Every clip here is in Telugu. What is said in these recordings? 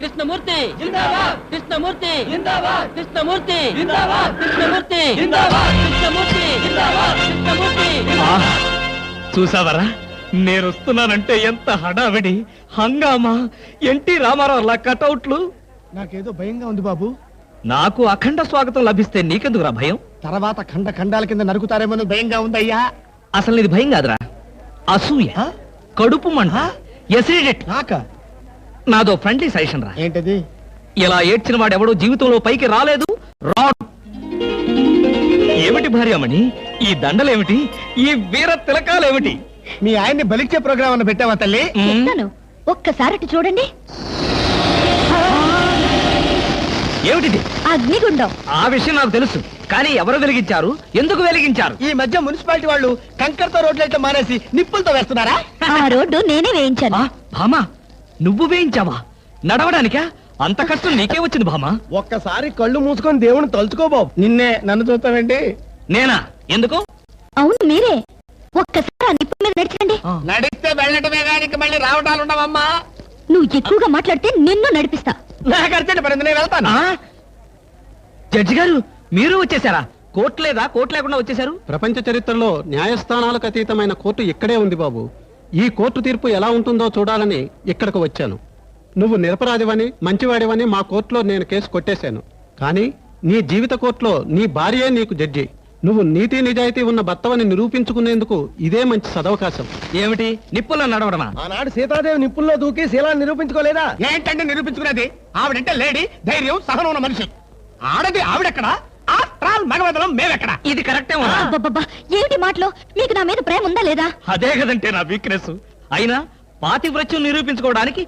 కృష్ణమూర్తి జిందాబాద్, కృష్ణమూర్తి జిందాబాద్, కృష్ణమూర్తి జిందాబాద్, కృష్ణమూర్తి జిందాబాద్, కృష్ణమూర్తి జిందాబాద్, కృష్ణమూర్తి. చూసావరా, నేను వస్తున్నానంటే ఎంత హడావిడి హంగామా. ఎన్టీ రామారావు కటౌట్లు. నాకేదో భయంగా ఉంది బాబు. నాకు అఖండ స్వాగతం లభిస్తే నీకెందుకురా భయం? తర్వాత ఖండ ఖండాల కింద నరుకుతారేమో భయంగా ఉందయ్యా. అసలు ఇది భయం కాదురా, అసూయ, కడుపు మంట, ఎసిడిటీ. నాదో ఫ్రెండ్లీ సజెషన్ రా. ఏంటది? ఇలా ఏడ్చిన వాడెవడో జీవితంలో పైకి రాలేదు, రాడు. ఏమిటి భార్యమణి ఈ దండలేమిటి, ఈ వీర తిలకాలేమిటి? మీ ఆయన్ని బలిచ్చే ప్రోగ్రామ్ అన్న పెట్టావా తల్లి? ఒక్కసారి చూడండి. ఏమిటిది? అగ్నిగుండం. ఆ విషయం నాకు తెలుసు, కానీ ఎవరు వెలిగించారు, ఎందుకు వెలిగించారు? ఈ మధ్య మున్సిపాలిటీ వాళ్ళు కంకరతో రోడ్లైతే మానేసి నిప్పులతో వేస్తున్నారా? ఆ రోడ్డు నేనే వేయించాను. భామా, నువ్వు వేయించావా? నడవడానికా? అంత కష్టం నీకే వచ్చింది భామా? ఒక్కసారి కళ్ళు మూసుకొని దేవుని తలుచుకో బాబు. నిన్నే నన్ను చూస్తావేంటి? నేనా? ఎందుకు? అవును మీరే. ఒక్కసారి ఆ నిప్పు మీద నడిచండి. నడిస్తే వెళ్ళటమే కానీ మళ్ళీ రావటాలు ఉండవమ్మా. నువ్వు ఎక్కువగా మాట్లాడితే నిన్ను నడిపిస్తా. నాకు అర్చండి మరి, నేను వెళ్తాను. జడ్జి గారు, మీరు వచ్చేసారా? కోర్టు లేదా? కోర్టు లేకుండా వచ్చేసారు? ప్రపంచ చరిత్రలో న్యాయస్థానాలకు అతీతమైన కోర్టు ఇక్కడే ఉంది బాబు. ఈ కోర్టు తీర్పు ఎలా ఉంటుందో చూడాలని ఇక్కడికి వచ్చాను. నువ్వు నిరపరాధివని, మంచివాడివని మా కోర్టులో నేను కేసు కొట్టేశాను. కానీ నీ జీవిత కోర్టులో నీ భార్యే నీకు జడ్జి. నువ్వు నీతి నిజాయితీ ఉన్న భర్తవని నిరూపించుకునేందుకు ఇదే మంచి సదవకాశం. ఏమిటి నిప్పుల్లో నడవడమా? ఆనాడు సీతాదేవి నిప్పుల్లో దూకి శీలాన్ని నిరూపించుకోలేదా? ఏంటంటే నిరూపించుకునేది? ఆవిడంటే లేడీ, ధైర్యం, సహనం ఉన్న మనిషి. ఆడది ఆవిడెక్కడ, మగవదలం మేమెక్కడ? ఇది కరెక్టే. అబ్బబ్బబ్బా, ఏమిటి మాటలో? మీకు నా మీద ప్రేమ ఉందా లేదా? అదే కదంటే నా వీక్నెస్. అయినా పాతివ్రత్యం నిరూపించుకోవడానికి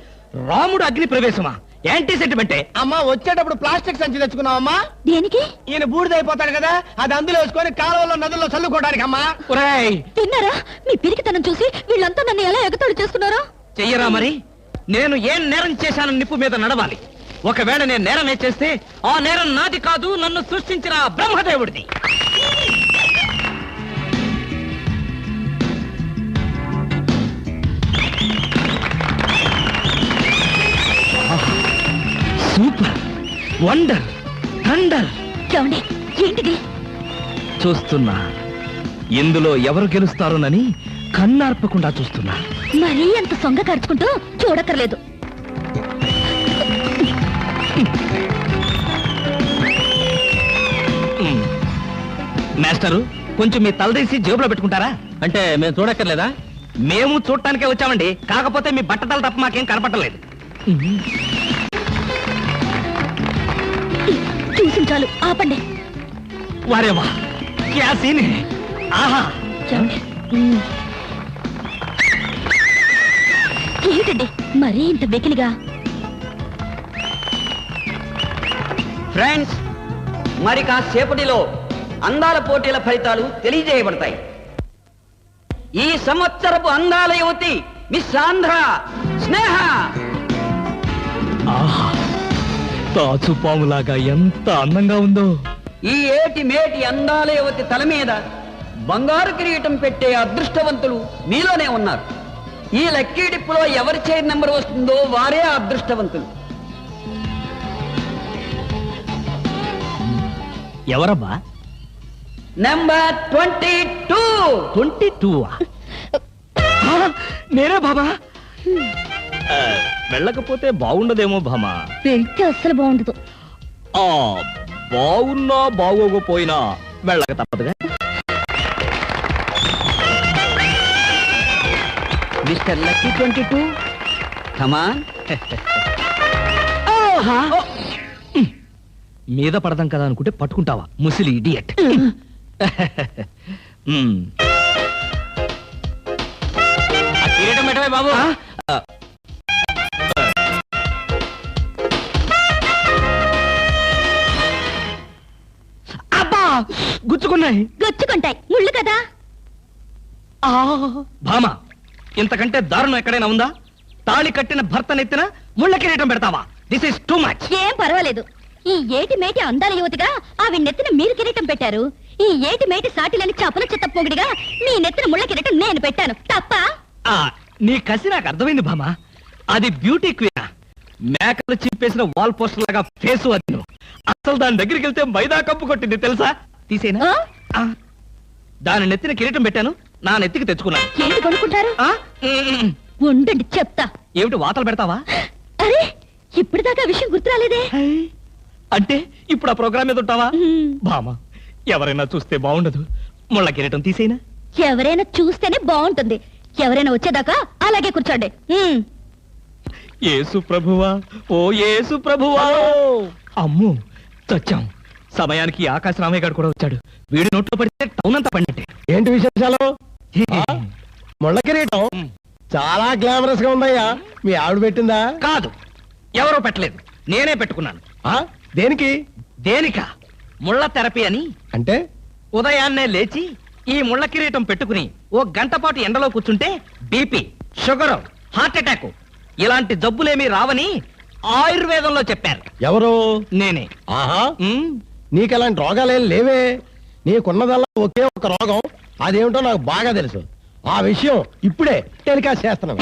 రాముడు అగ్ని ప్రవేశమా? యాంటీ సెంటిమెంటే. అమ్మా, వచ్చేటప్పుడు ప్లాస్టిక్ సంచి తెచ్చుకున్నావమ్మా. దేనికి? ఈయన బూడిదైపోతాడు కదా, అది అందులో వేసుకొని కాలువల్లో నదుల్లో చల్లుకోవడానికి అమ్మా. తిన్నారా? మీ పిరికితనం చూసి వీళ్ళంతా నన్ను ఎలా ఎగతాళి చేస్తున్నారో. చెయ్యరా మరి? నేను ఏం నేరం చేశానని నిప్పు మీద నడవాలి. ఒకవేళ నేను నేరం చేస్తే ఆ నేరం నాది కాదు, నన్ను సృష్టించిన బ్రహ్మదేవుడిది. Super, wonder, thunder. చూడండి, ఏంటిది? చూస్తున్నా. ఇందులో ఎవరు గెలుస్తారోనని కన్నార్పకుండా చూస్తున్నా. మరీ అంత సొంగ ఖర్చుకుంటూ చూడక్కర్లేదు. మాస్టరు, కొంచెం మీ తలదీసి జేబులో పెట్టుకుంటారా? అంటే మేము చూడక్కర్లేదా? మేము చూడటానికే వచ్చామండి. కాకపోతే మీ బట్టతల తప్ప మాకేం కనపడలేదు. చూసి చాలు, ఆపండి. వారేవా, క్యా సీన్ హై. ఆహా, ఏమిటండి మరీ ఇంత వెకిలిగా? ఫ్రెండ్స్, మరి కాసేపటిలో అందాల పోటీల ఫలితాలు తెలియజేయబడతాయి. ఈ సంవత్సరపు అందాల యువతి మిస్ ఆంధ్ర స్నేహ. ఆహా, తాచుపాములాగా ఎంత అందంగా ఉందో. ఈ ఏటి మేటి అందాల యువతి తల మీద బంగారు కిరీటం పెట్టే అదృష్టవంతులు మీలోనే ఉన్నారు. ఈ లక్కీ డిప్పులో ఎవరి చైర్ నెంబర్ వస్తుందో వారే అదృష్టవంతులు. ఎవరబ్బా? నెంబర్ 22. 22. నేనే బాబా. వెళ్ళకపోతే బాగుండదేమో భామా. వెళ్తే అస్సలు బాగుండదు. బాగున్నా బాగోకపోయినా వెళ్ళక తప్పదుగా. మిస్టర్ లక్కీ 22, కమాన్. మీద పడదాం కదా అనుకుంటే పట్టుకుంటావా ముసిలి ఇడియట్. కిరీటం పెట్టవే బాబు. అబ్బా, గుచ్చుకున్నాయి. గుచ్చుకుంటాయి, ముళ్ళు కదా. భామా, ఇంతకంటే దారుణం ఎక్కడైనా ఉందా? తాళి కట్టిన భర్త నెత్తిన ముళ్ళ కిరీటం పెడతావా? This is too much. ఏం పర్వాలేదు. ఈ ఏటి మేటి అందాల యువతిగా ఆవి నెత్తిన మీరు కిరీటం పెట్టారు. ఈ ఏటి మేటి సాటిలని చపల చిత్త పొగిడిగా మీ నెత్తిన ముళ్ళ కిరీటం నేను పెట్టాను. తప్ప? నీ కసి నాకు అర్థమైంది భామా. అది బ్యూటీ క్వీన్, మేకలు చింపేసిన వాల్ పోస్టర్ లాగా ఫేసు అది నువ్వు. అసలు దాని దగ్గరికి వెళ్తే మైదా కప్పు కొట్టింది తెలుసా? తీసేనా? ఆ? దాని నెత్తిన కిరీటం పెట్టాను, నా నెత్తికి తెచ్చుకున్నాను. ఏంటి కొనుక్కుంటారు? ఆ? ఉండండి చెప్తా. ఏమిటి వాతలు పెడతావా? అరే ఇప్పటిదాకా ఆ విషయం గుర్తురాలేదే. అంటే ఇప్పుడు ఆ ప్రోగ్రామ్ మీద ఉంటావా? హ్మ్. బామా, ఎవరైనా చూస్తే బాగుండదు. ముళ్ళ కిరీటం తీసేనా? ఎవరైనా చూస్తేనే బాగుంటుంది. ఎవరైనా వచ్చేదాకా అలాగే కూర్చోండి. యేసు ప్రభువా, ఓ యేసు ప్రభువా. అమ్ము, చచ్చాం. సమయానికి ఆకాశ రామయ్య గారు కూడా వచ్చాడు. వీడి నోట్లో పడితే టౌన్ అంతా పండితే. ఏంటి విశేషాలు? ముళ్ళ కిరీటం చాలా గ్లామరస్ గా ఉందయ్యా. మీ ఆవిడ పెట్టిందా? కాదు, ఎవరో పెట్టలేదు, నేనే పెట్టుకున్నాను. దేనికి? దేనిక? ముళ్ళ థెరపీ అని. అంటే ఉదయాన్నే లేచి ఈ ముళ్ళ కిరీటం పెట్టుకుని ఓ గంట పాటు ఎండలో కూర్చుంటే బీపీ, షుగర్, హార్ట్ అటాక్ ఇలాంటి జబ్బులేమీ రావని ఆయుర్వేదంలో చెప్పారు. ఎవరు? నేనే. ఆహా, ఉమ్, నీకు అలాంటి రోగాలేం లేవే. నీకున్నదల్లా ఒకే ఒక రోగం. అదేమిటో నాకు బాగా తెలుసు. ఆ విషయం ఇప్పుడే టెలికాస్ట్ చేస్తున్నాను.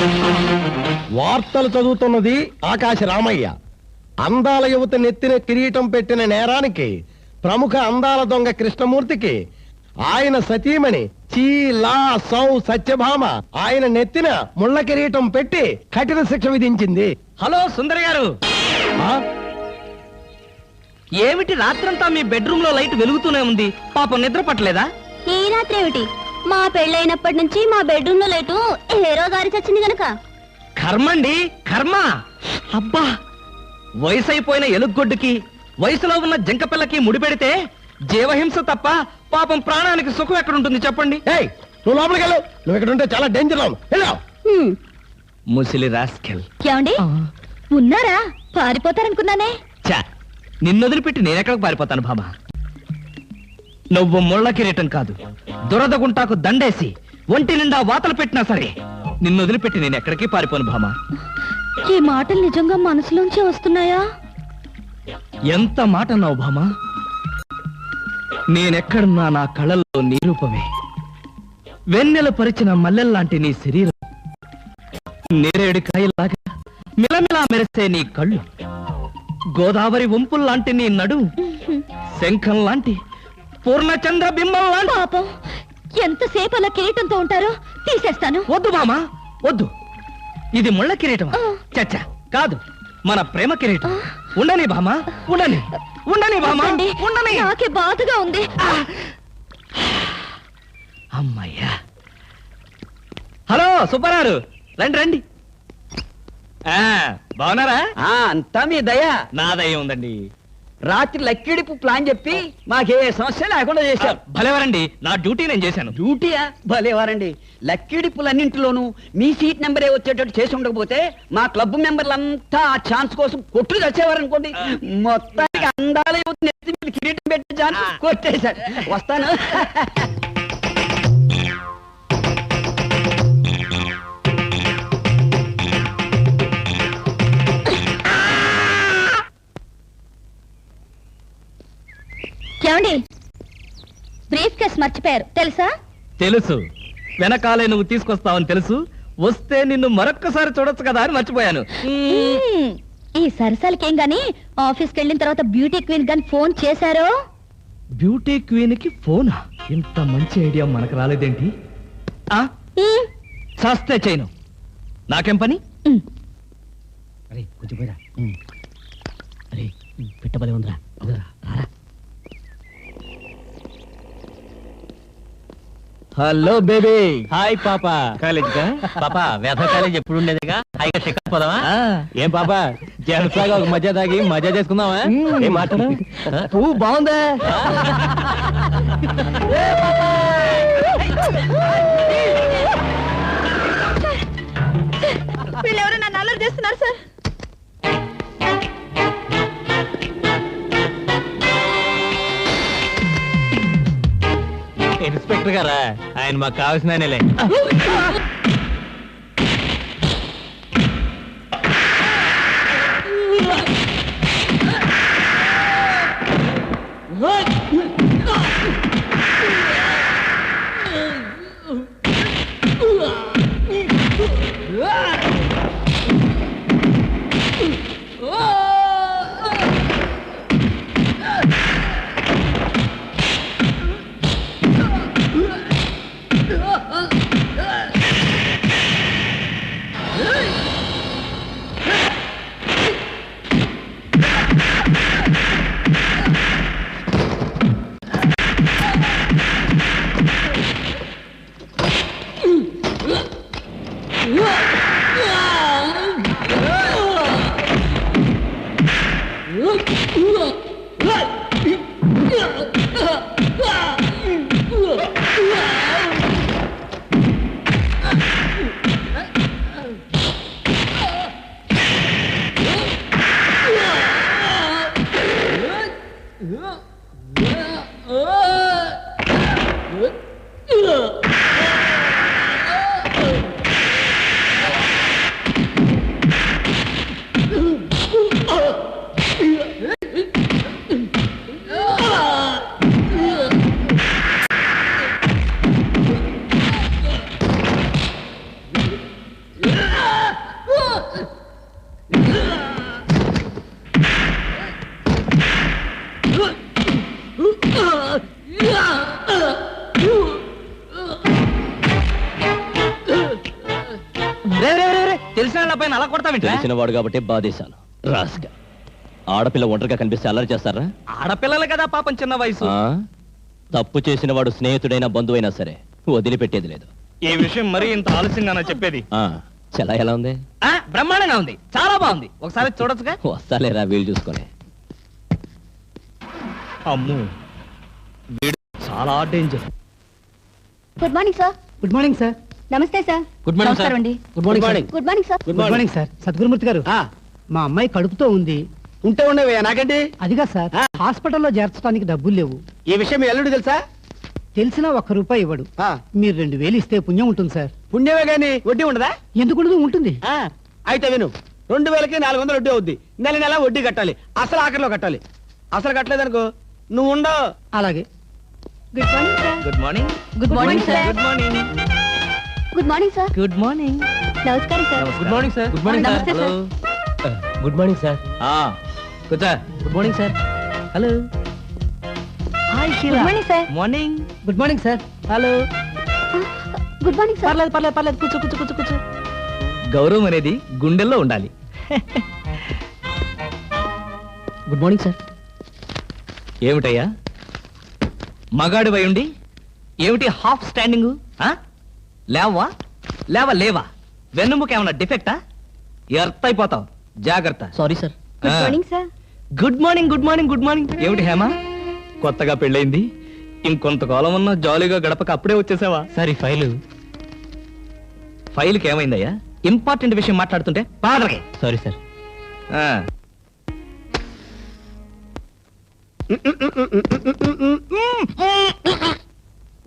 వార్తలు చదువుతున్నది ఆకాశ రామయ్య. అందాల యువత నెత్తిన కిరీటం పెట్టిన నేరానికి ప్రముఖ అందాల దొంగ కృష్ణమూర్తికి ఆయన సతీమణి చీలా సౌ సత్యభామ ఆయన నెత్తిన ముళ్ళ కిరీటం పెట్టి కఠిన శిక్ష విధించింది. హలో సుందరి గారు, ఆ? ఏమిటి రాత్రంతా మీ బెడ్రూమ్ లో లైట్ వెలుగుతూనే ఉంది? పాపం నిద్ర పట్టలేదా? ఈ రాత్రి ఏమిటి? మా పెళ్ళైనప్పటి నుంచి మా బెడ్రూమ్ లో లేటు హీరో గారి చచ్చింది గనక. కర్మండి, కర్మ. అబ్బా, వయసు అయిపోయిన ఎలుగొడ్డుకి వయసులో ఉన్న జంకపిల్లకి ముడిపెడితే జీవహింస తప్ప పాపం ప్రాణానికి సుఖం ఎక్కడుంటుంది చెప్పండి? ఏయ్, నువ్వు లోపలికి వెళ్ళు. నువ్వు ఇక్కడ ఉంటే చాలా డేంజర్ లో ఉన్నావు. ముసిలి రాస్కెల్. ఏమండి ఉన్నారా? పారిపోతారనుకున్నానే. చా, నిన్నొదిలిపెట్టి నేనెక్కడికి పారిపోతాను బాబా? నువ్వు ముళ్ళ కిరీటం కాదు, దురద గుంటాకు దండేసి ఒంటి నిండా వాతలు పెట్టినా సరే నిన్నొదిలిపెట్టి నేను ఎక్కడికి పారిపోను భామా. ఈ మాటలు నిజంగా మనసులోంచి వస్తున్నాయా? ఎంత మాట అన్నావు భామా. నేనెక్కడున్నా నా కళ్ళల్లో నీ రూపమే. వెన్నెల పరిచిన మల్లెల్లాంటి నీ శరీరం, నేరేడు కాయల్లాగా మిలమిలా మెరిసే నీ కళ్ళు, గోదావరి వంపుల్లాంటి నీ నడు, శంఖం లాంటి పూర్ణచంద్ర బింబం లాంటి. పాపం ఎంతసేపు అలా కిరీటంతో ఉంటారో తీసేస్తాను. వద్దు బామా, వద్దు. ఇది ముళ్ళ కిరీటం చచ్చా కాదు, మన ప్రేమ కిరీటం. ఉండని బామా, ఉండని, ఉండని బామా, వద్దండి, ఉండని. నాకే బాధగా ఉంది. అమ్మయ్యా. హలో సుబ్బారావు, రండి రండి. బాగున్నారా? అంతా మీ దయ. నా దయ ఉందండి. రాత్రి లక్కిడిపు ప్లాన్ చెప్పి మాకే సమస్య లేకుండా చేశారు. భలేవారండి, నా డ్యూటీ నేను చేశాను. డ్యూటీయా? భలేవారండి. లక్కిడిపులన్నింటిలోనూ మీ సీట్ నెంబరే వచ్చేటట్టు చేసి ఉండకపోతే మా క్లబ్ మెంబర్లంతా ఆ ఛాన్స్ కోసం కొట్లు చచ్చేవారనుకోండి. మొత్తానికి అందాల యువత నెత్తి మీద కిరీటం పెట్టే ఛాన్స్ కొట్టేశారు. వస్తాను. ఏమండి బ్రీఫ్ కేస్ మర్చిపోయారు తెలుసా? తెలుసు, వెనకాలే నువ్వు తీసుకొస్తావని తెలుసు. వస్తే నిన్ను మరొక్కసారి చూడొచ్చు కదా అని మర్చిపోయాను. ఈ సరసాలకేం గాని ఆఫీస్కి వెళ్ళిన తర్వాత బ్యూటీ క్వీన్ గాని ఫోన్ చేశారో? బ్యూటీ క్వీన్ కి ఫోనా? ఇంత మంచి ఐడియా మనకు రాలేదేంటి? చస్తే చేయను, నాకేం పని? అరే కొంచెం పోయిరా. అరే పెట్టబలే ఉందిరా. Hello baby. హాయ్ పాపా. కాలేజ్ పాపా, వేద కాలేజ్ ఎప్పుడు ఉండేదిగా. హాయిగా షికారు పోదామా? ఏం పాపా, జలసాగా ఒక మజా తాగి మజా చేసుకుందామా? ఏం మాట్లాడు? పువ్వు బాగుందా? వీళ్ళెవరో నన్ను అల్లరి చేస్తున్నారు సార్. ఇన్స్పెక్టర్ గారా? ఆయన మాకు కావాల్సిన ఆయనలే. తెలిసిన పైన అలా కొడతావింటే తెలిసినవాడు కాబట్టి బాధేశాను రాస్క ఆడపిల్ల ఒంటరిగా కనిపిస్తే అల్లరి చేస్తారా ఆడపిల్లలు కదా పాపం చిన్న వయసు ఆ? తప్పు చేసిన వాడు స్నేహితుడైనా బంధువైనా సరే వదిలిపెట్టేది లేదు ఈ విషయం మరీ ఇంత ఆలస్యంగా చెప్పేది ఆ చలా ఎలా ఉంది బ్రహ్మాండంగా ఉంది చాలా బాగుంది ఒకసారి చూడొచ్చుగా వస్తాలేరా వీలు చూసుకొని అమ్ము వీడు చాలా danger. Good morning sir. Good morning sir. నమస్తే సార్. Good morning sir. నమస్కారం అండి. Good morning. Good morning sir. Good morning sir. Sadgurumurthy గారు, మా అమ్మాయి కడుపుతో ఉంది. ఉంటే ఉండేవయ్యా నాకండి. అదిగా సార్, హాస్పిటల్లో చేర్చడానికి డబ్బులు లేవు. ఈ విషయం మీ అల్లుడు తెలుసా? తెలిసినా ₹1 ఇవ్వడు. మీరు 2000 ఇస్తే పుణ్యం ఉంటుంది సార్. పుణ్యమే గాని వడ్డీ ఉండదా? ఎందుకు ఉంటుంది? అయితే విను, 2000కి 400 వడ్డీ అవుద్ది. నెల నెల వడ్డీ కట్టాలి. అసలు ఆఖరిలో కట్టాలి. అసలు కట్టలేదనుకో నువ్వు ఉండవు. అలాగే. Good morning sir. Good morning. Good morning sir. Good morning. Good morning sir. Good morning. నమస్కారం sir. Good morning sir. Good morning నమస్తే సార్. Good morning sir. కూర్చో. Good morning sir. Hello. Hi good morning sir. Morning. Good morning sir. Hello. Good morning sir. పర్లేదు. కూర్చో. గౌరవం అనేది గుండెల్లో ఉండాలి. Good morning sir. ఏమిటయ్యా మగాడివై ఉండి ఏమిటి హాఫ్ స్టాండింగ్? లేవా వెన్నుముక ఏమన్నా డిఫెక్టా? ఎర్త్ అయిపోతావు, జాగ్రత్త. Sorry sir. Good morning sir. Good morning. ఏమిటి హేమ, కొత్తగా పెళ్ళైంది, ఇంకొంతకాలం ఉన్న జాలీగా గడపక అప్పుడే వచ్చేసావా? సరే ఫైల్కి ఏమైందయ్యా? ఇంపార్టెంట్ విషయం మాట్లాడుతుంటే పాదరకే. Sorry sir.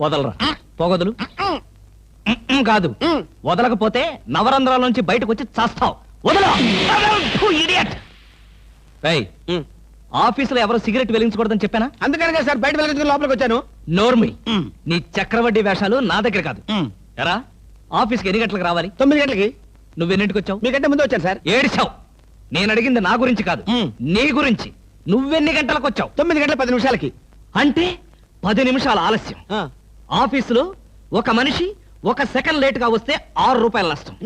వదలరా, పోగొదలు. కాదు, వదలకపోతే నవరంధ్రాల నుంచి బయటకు వచ్చి చేస్తావు. వదలు. ఇడియట్. ఆఫీసులో ఎవరు సిగరెట్ వెలిగించకూడదని చెప్పానా? అందుకనే సార్ బయట వెళ్ళి లోపలికి వచ్చాను. నోర్మి, నీ చక్రవడ్డీ వేషాలు నా దగ్గర కాదు. ఎరా, ఆఫీస్కి ఎన్ని గంటలకు రావాలి? 9 గంటలకి. నువ్వెన్నింటికి వచ్చావు? మీకంటే ముందు వచ్చాను సార్. ఏడిచావు. నేను అడిగింది నా గురించి కాదు, నీ గురించి. నువ్వెన్ని గంటలకు వచ్చావు? 9 గంటల 10 నిమిషాలకి. అంటే 10 నిమిషాల ఆలస్యం. ఆఫీసులో ఒక మనిషి 1 సెకండ్ లేట్ గా వస్తే ₹6 నష్టం.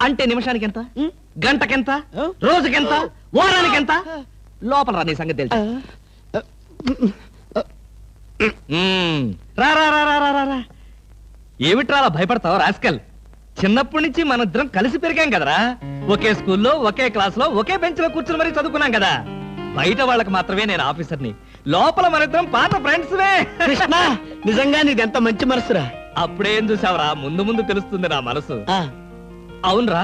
అంటే నిమిషానికి ఎంత? గంటకెంత? రోజుకెంత? వారానికి ఎంత? లోపల రా, నీ సంగతి తెలుసు. రా. ఏమిట్రా అలా భయపడతావు రాస్కల్? చిన్నప్పటి నుంచి మనిద్దరం కలిసి పెరిగాం కదరా. ఒకే స్కూల్లో, ఒకే క్లాస్ లో, ఒకే బెంచ్ లో కూర్చుని మరీ చదువుకున్నాం కదా. బయట వాళ్ళకి మాత్రమే నేను ఆఫీసర్ని, లోపల మనిద్దరం పాత ఫ్రెండ్స్. కృష్ణ, నిజంగా నీది ఎంత మంచి మనసురా. అప్పుడేం చూసావరా, ముందు తెలుస్తుంది నా మనసు. అవునరా,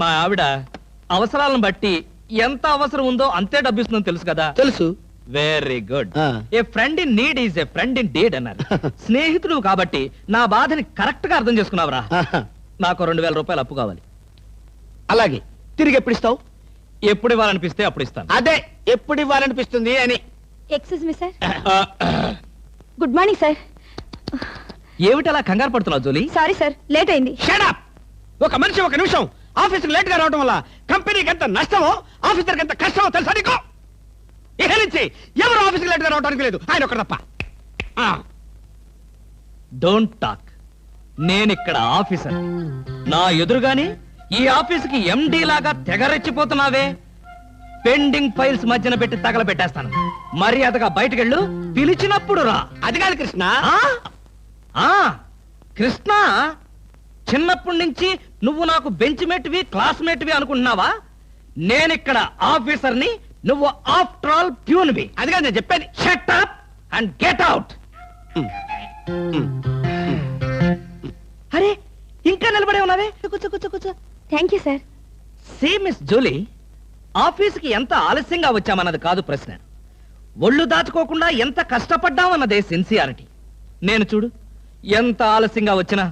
మా ఆవిడ అవసరాలను బట్టి ఎంత అవసరం ఉందో అంతే డబ్బిస్తుందని తెలుసు కదా. తెలుసు. Very good. A friend in need is a friend in deed అన్నారు. స్నేహితుడు కాబట్టి నా బాధని కరెక్ట్ గా అర్థం చేసుకున్నావురా. నాకు ₹2000 అప్పు కావాలి. అలాగే. తిరిగి ఎప్పుడు ఇస్తావు? ఎప్పుడు ఇవ్వాలనిపిస్తే అప్పుడు ఇస్తాను. అదే, ఎప్పుడు ఇవ్వాలనిపిస్తుంది అని. Excuse me sir. Good morning sir. ఏమిటి అలా కంగారు పడుతున్నావు జోలీ? సారీ సార్, లేట్ అయింది. Shut up. ఒక మనిషి 1 నిమిషం ఆఫీసుకు లేట్ గా రావడం వల్ల కంపెనీకి ఎంత నష్టమో, ఆఫీసర్కి ఎంత కష్టమో తెలుసా నీకు? ఇక నుంచి ఎవరు ఆఫీసుకు లేట్ గా రావడానికి లేదు, ఆయన ఒకరు తప్ప. Don't talk. నేనిక్కడ ఆఫీసర్. నా ఎదురుగాని ఈ ఆఫీసుకి ఎండి లాగా తెగరెచ్చిపోతున్నావే. పెండింగ్ ఫైల్స్ మధ్యన పెట్టి తగలబెట్టేస్తాను. మర్యాదగా బయటకెళ్ళు, పిలిచినప్పుడు రా. అది కాదు కృష్ణ. కృష్ణ, చిన్నప్పటి నుంచి నువ్వు నాకు బెంచ్ మేట్వి, క్లాస్మేట్వి అనుకుంటున్నావా? నేనిక్కడ ఆఫీసర్ని, నువ్వు ఆఫ్టర్ ఆల్ ప్యూన్వి. అది కాదు నేను చెప్పేది. Shut up and get out. అరే, ఇంకా నిలబడే ఉన్నావే? కూర్చో. Thank you sir. See miss Julie, ఆఫీసుకి ఎంత ఆలస్యంగా వచ్చామన్నది కాదు ప్రశ్న. ఒళ్ళు దాచుకోకుండా ఎంత కష్టపడ్డామన్నదే సిన్సియారిటీ. నేను చూడు ఎంత ఆలస్యంగా వచ్చినా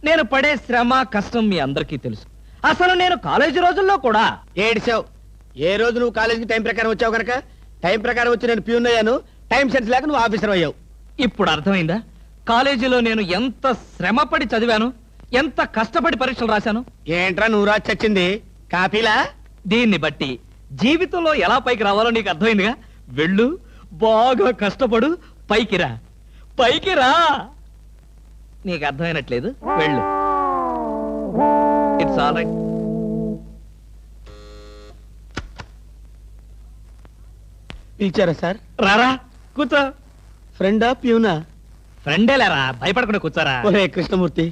నేను పడే శ్రమ కష్టం మీ అందరికీ తెలుసు. అసలు నేను కాలేజీ రోజుల్లో కూడా ఏడిసావు. ఏ రోజు నువ్వు కాలేజీకి టైం ప్రకారం వచ్చావు కనుక టైం ప్రకారం వచ్చి నేను ప్యూన్ అయ్యాను. టైం సెన్స్ లేక నువ్వు ఆఫీసర్ అయ్యావు. ఇప్పుడు అర్థమైందా కాలేజీలో నేను ఎంత శ్రమపడి చదివాను, ఎంత కష్టపడి పరీక్షలు రాశాను. ఏంట్రా నువ్వు రాసి చచ్చింది కాపీలా? దీన్ని బట్టి జీవితంలో ఎలా పైకి రావాలో నీకు అర్థమైందిగా. వెళ్ళు, బాగా కష్టపడు, పైకి రా, పైకి రా. నీకు అర్థమైనట్లేదు, వెళ్ళు. It's all right. పిలిచారా సార్? రారా, కూర్చో. ఫ్రెండా ప్యూనా? ఫ్రెండేలేరా, భయపడకుండా కూర్చోరా. ఒరే కృష్ణమూర్తి,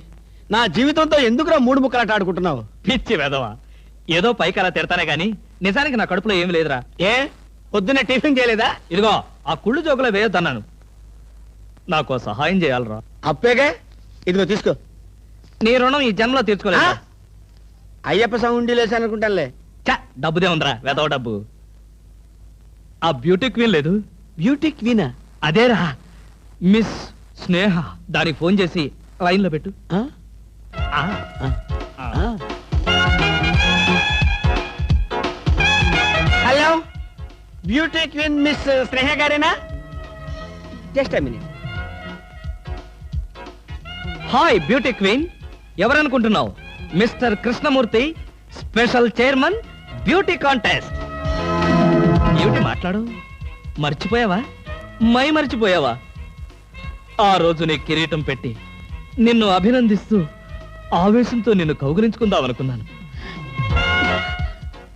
నా జీవితంతో ఎందుకురా మూడు ముక్కలాట ఆడుకుంటున్నావు? పిచ్చి వెదవా, ఏదో పైకి అలా తిడతానే గాని నిజానికి నా కడుపులో ఏం లేదురా. ఏ పొద్దున్నే టిఫిన్ చేయలేదా? ఇదిగో ఆ కుళ్ళు జోకులో వేయొద్దన్నాను. నాకు సహాయం చేయాలరా. అప్పేగా, ఇదిగో తీసుకో. నీ రుణం ఈ జన్మలో తీర్చుకోలేదు. అయ్యప్ప సౌండి లేసానుకుంటానులే. డబ్బుదే ఉందిరా, వెదవ డబ్బు. ఆ బ్యూటీ క్వీన్ లేదు, బ్యూటీ క్వీనా? అదేరా మిస్ స్నేహ. దానికి ఫోన్ చేసి లైన్ లో పెట్టు. ఆ, ఆ. Hello, beauty queen miss Sneha గారేనా? Just a minute. Hi beauty queen, ఎవరనుకుంటున్నావు? Mister Krishnamurthy, special chairman beauty contest. ఏమిటి మాట్లాడు, మర్చిపోయావా? మర్చిపోయావా? ఆ రోజు నీ కిరీటం పెట్టి నిన్ను అభినందిస్తూ ఆవేశంతో నిన్ను కౌగిలించుకుందామనుకున్నాను.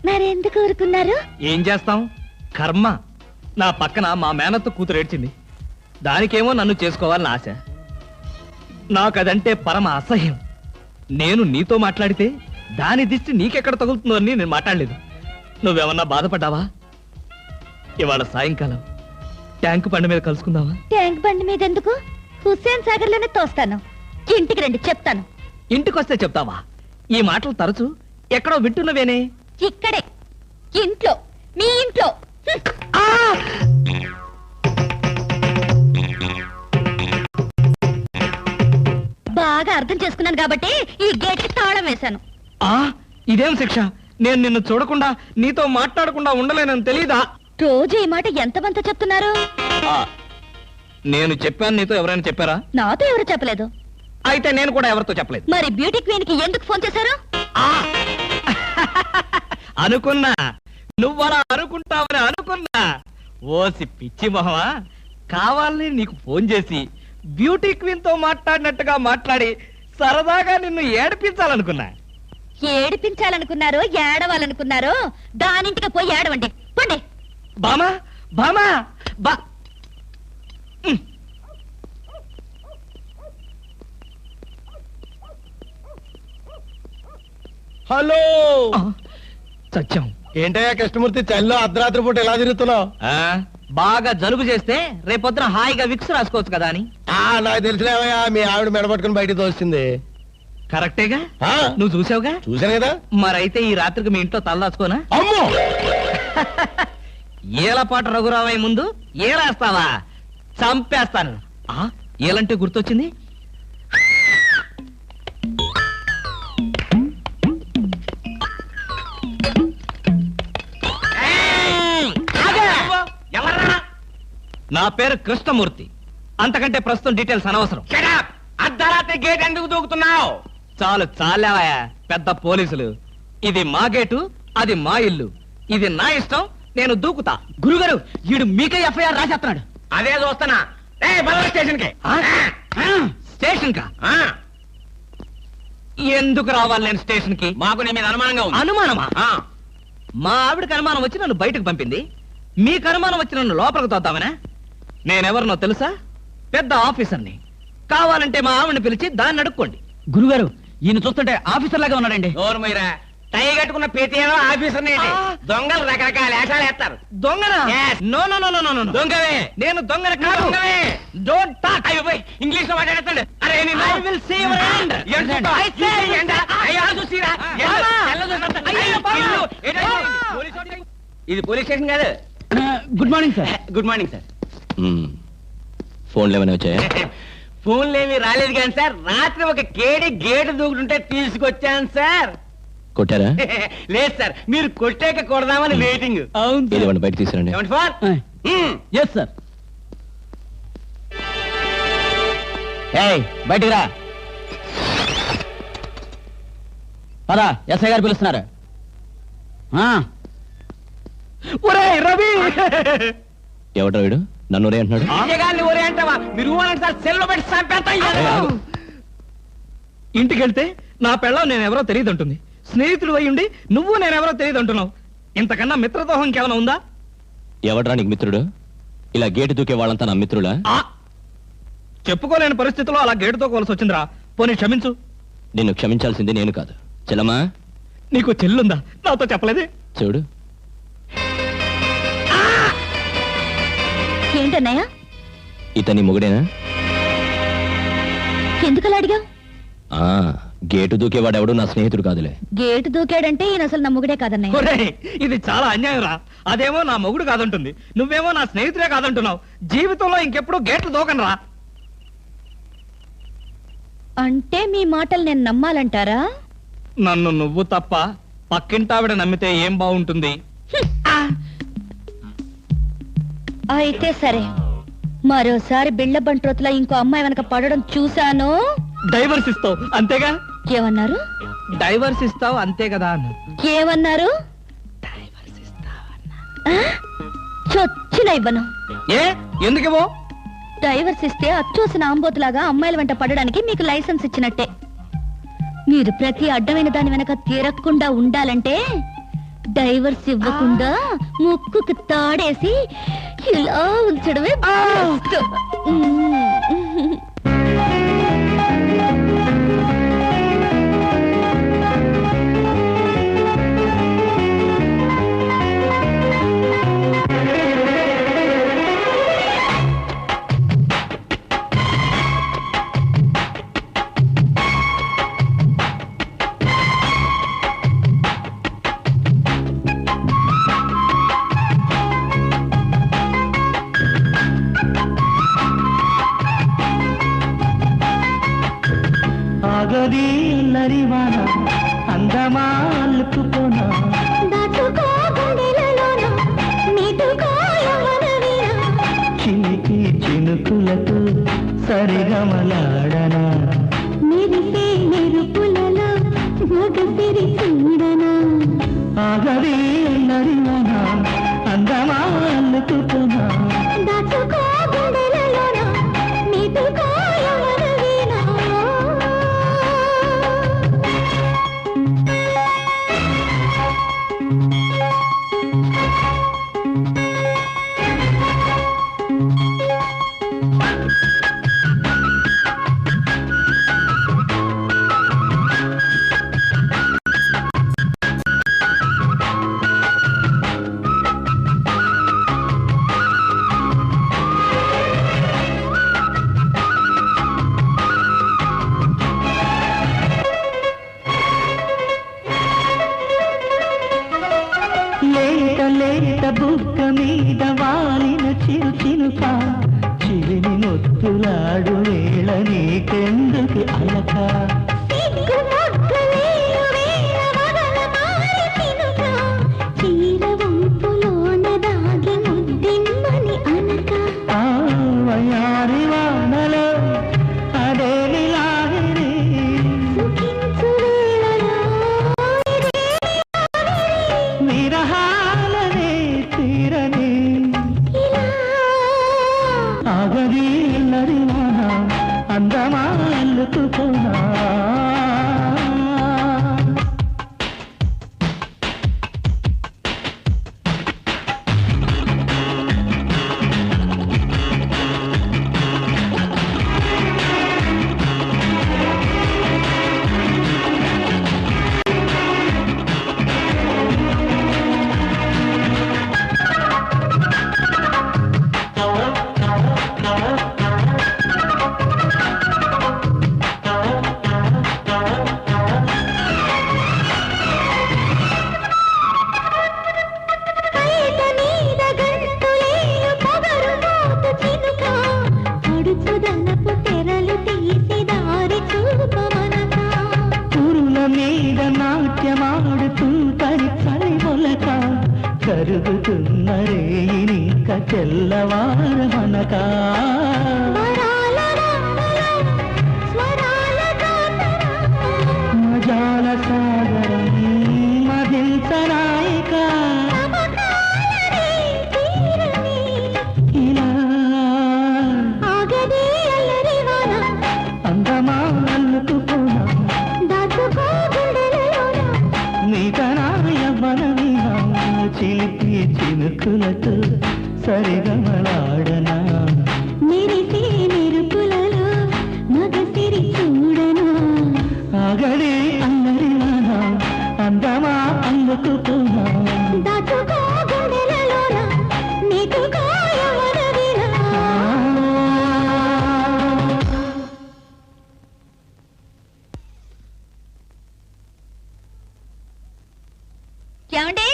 మరెందుకు ఊరుకున్నారు? ఏం చేస్తాం, కర్మ. నా పక్కన మా మేనత్త కూతురు ఏడ్చింది. దానికేమో నన్ను చేసుకోవాలని ఆశ. నాకదంటే పరమ అసహ్యం. నేను నీతో మాట్లాడితే దాని దిష్టి నీకెక్కడ తగులుతుందో అని నేను మాట్లాడలేదు. నువ్వేమన్నా బాధపడ్డావా? ఇవాళ సాయంకాలం ట్యాంకు బండి మీద కలుసుకుందావా? ట్యాంక్ బండి మీద ఎందుకు? హుస్సేన్ సాగర్ లోనే తోస్తాను. ఇంటికి రండి, చెప్తాను. ఇంటికొస్తే చెప్తావా? ఈ మాటలు తరచు ఎక్కడో వింటున్నవేనే. ఇక్కడే, ఇంట్లో, మీ ఇంట్లో. బాగా అర్థం చేసుకున్నాను కాబట్టి ఈ గేట్ తాళం వేశాను. ఇదేం శిక్ష? నేను నిన్ను చూడకుండా నీతో మాట్లాడకుండా ఉండలేనని తెలీదా? రోజు ఈ మాట ఎంతమంత చెప్తున్నారు? నేను చెప్పాను, నీతో ఎవరైనా చెప్పారా? నాతో ఎవరు చెప్పలేదు. అయితే నేను కూడా ఎవరితో చెప్పలేదు. మరి బ్యూటీ క్వీన్ కి ఎందుకు ఫోన్ చేశారు? అనుకున్నా, నువ్వలా అనుకుంటావని అనుకున్నా. ఓసి పిచ్చి మొహమా, కావాలని నీకు ఫోన్ చేసి బ్యూటీ క్వీన్ తో మాట్లాడినట్టుగా మాట్లాడి సరదాగా నిన్ను ఏడిపించాలనుకున్నా. ఏడిపించాలనుకున్నారో ఏడవాలనుకున్నారో దానింటికి పోయి ఏడవండి, పండి. బామా, బామా, బా. హలో, సత్యం. ఏంటయ్యా కృష్ణమూర్తి, చల్లో అర్ధరాత్రి పూట ఎలా తిరుగుతున్నావు? బాగా జలుబు చేస్తే రేపొద్దున హాయిగా విక్స్ రాసుకోవచ్చు కదా అని. నాకు తెలిసినవయ్యా, మీ ఆవిడ మెడపట్టుకుని బయటకు తోస్తుంది. కరెక్టేగా, ఆ, నువ్వు చూసావుగా. చూశాను కదా. మరైతే ఈ రాత్రికి మీ ఇంట్లో తలదాచుకోనా? అమ్మో, ఏలపాట రఘురావయ్య ముందు ఏలేస్తావా? చంపేస్తాను. ఏలంటే గుర్తొచ్చింది. నా పేరు కృష్ణమూర్తి. అంతకంటే ప్రస్తుతం డీటెయిల్స్ అనవసరం. అర్ధరాత్రి గేట్ ఎందుకు దూకుతున్నావు? చాలు చాలావయ్యా, పెద్ద పోలీసులు. ఇది మా గేటు, అది మా ఇల్లు. ఇది నా ఇష్టం, నేను దూకుతా. గురుగారు, వీడు మీకే ఎఫ్ఐఆర్ రాసేస్తున్నాడు. అదే చూస్తున్నా. స్టేషన్ కి. స్టేషన్ కా? ఎందుకు రావాలి నేను స్టేషన్ కి? మాకు నీ మీద అనుమానంగా ఉంది. అనుమానమా? మా ఆవిడకి అనుమానం వచ్చి నన్ను బయటకు పంపింది. మీకు అనుమానం వచ్చి నన్ను లోపలికి తోద్దామనా? నేనెవరినో తెలుసా? పెద్ద ఆఫీసర్ని. కావాలంటే మా ఆవిడని పిలిచి దాన్ని అడుక్కోండి. గురుగారు, ఈయన చూస్తుంటే ఆఫీసర్ లాగా ఉన్నాడండి. నోరు మీరా, టై కట్టుకున్న ప్రతిలో ఆఫీసర్ దొంగలు రకరకాల వేషాలు వేస్తారు. దొంగనా? Yes. No no no no no no. దొంగవే. నేను దొంగని కాదు. Don't talk. ఇంగ్లీష్ లో మాట్లాడతాడు. అరే I will see your hand. I say ఇది పోలీస్ స్టేషన్ కాదు. Good morning sir. Good morning sir. ఫోన్లు ఏమైనా వచ్చాయా? ఫోన్లేమి రాలేదు కానీ సార్ రాత్రి ఒక కేడి గేటు దూకుతుంటే తీసుకొచ్చాను సార్. కొట్టారా? లేదు సార్, మీరు కొట్టాక కొడదామని వెయిటింగ్. ఏదేమన్నా బయట తీసుకురండి. ఏమండి ఫార్? Yes sir. బయటికి రా. పదా, ఎస్ఐ గారు పిలుస్తున్నారు. రవి ఎవడ్రా వీడు? నన్ను రే అంటున్నాడు. విజయగారిని ఊరే అంటావా? మీరు ఊరంటే సార్ సెల్లో పెట్టి చంపేస్తాం. ఇంటికి వెళ్తే నా పెళ్ళం నేనెవరో తెలియదు అంటుంది. స్నేహితుడు అయ్యుండి నువ్వు నేనెవరో తెలియదు అంటున్నావు. ఇంతకన్నా మిత్రదోహం ఇంకేమైనా ఉందా? ఎవడ్రా నీకు మిత్రుడు? ఇలా గేటు దూకే వాళ్ళంతా నా మిత్రులా? చెప్పుకోలేని పరిస్థితిలో అలా గేటుతో కోల్సి వచ్చిందిరా. పోనీ క్షమించు. నిన్ను క్షమించాల్సింది నేను కాదు. చెల్లమ్మా, నీకు చెల్లుందా? నాతో చెప్పలేదే. చూడు, ఏంటన్నయ్య? ఇతని మొగుడేనా? ఎందుకలా అడిగా? గేటు దూకేవాడెవడు నా స్నేహితుడు కాదులే. గేటు దూకాడంటే ఈయన అసలు నమ్ముగుడే కాదన్నయ్య. ఒరేయ్, ఇది చాలా అన్యాయం రా. అదేమో నా మొగుడు కాదంటుంది, నువ్వేమో నా స్నేహితుడే కాదంటున్నావు. జీవితంలో ఇంకెప్పుడు గేట్లు దూకను రా. అంటే మీ మాటలు నేను నమ్మాలంటారా? నన్ను నువ్వు తప్ప పక్కింటావిడ నమ్మితే ఏం బాగుంటుంది? అయితే సరే, మరోసారి బిళ్ళ బంట్రోతులా ఇంకో అమ్మాయి వెనక పడడం చూశాను. డైవర్స్ ఇస్తావు అంతేగా? ఏమన్నారు? డైవర్స్ ఇస్తావు అంతే కదా అన్న. ఏమన్నారు? చొచ్చిన ఇవ్వను. ఏ ఎందుకేమో? డైవర్స్ ఇస్తే అచ్చోసిన ఆంబోతులాగా అమ్మాయిల వెంట పడడానికి మీకు లైసెన్స్ ఇచ్చినట్టే. మీరు ప్రతి అడ్డమైన దాని వెనక తిరగకుండా ఉండాలంటే డైవర్స్ ఇవ్వకుండా ముక్కుకు తాడేసి ఇలా ఉంచడమే best. ఆగది నరివాన అందమా అల్లుకుపోనా, చినికి చినుకులతో సరిగమలాడనా, మెరిసే మెరుపులలో మగసిరి చూడనా, ఆగది నరివాన అందమా అల్లుకుపోనా, దాచుకో గుండెలలోన నీటుకో యవ్వన వీణ. లేత లేత బుగ్గ మీద వాలిన చిరు చినుక, చిలిని నొత్తులాడు వేళ నీకెందుకు అలక, సిగ్గు మొగ్గలేరు వేళ వదల మారి చినుక, చీర వంపులోన దాగి ముద్దిమ్మని అనక, ఆ వయారి వానలో అదేవి లాగిరి, సుఖించు వేళలో విరహాలనే తీరని, ఇలా ఆగది నరివాన అందమా అల్లుకుపోనా. తెల్లవారమనక మజాల సాగరం మదించనాయిక ఇలా అందమా అల్లుకుపోనా నీకనా యవ్వనమినా చిలిపి చినుకులతో సరిగమలాడనా ఆగడి అల్లరివానా అందమా అల్లుకుపోనా ఏమండి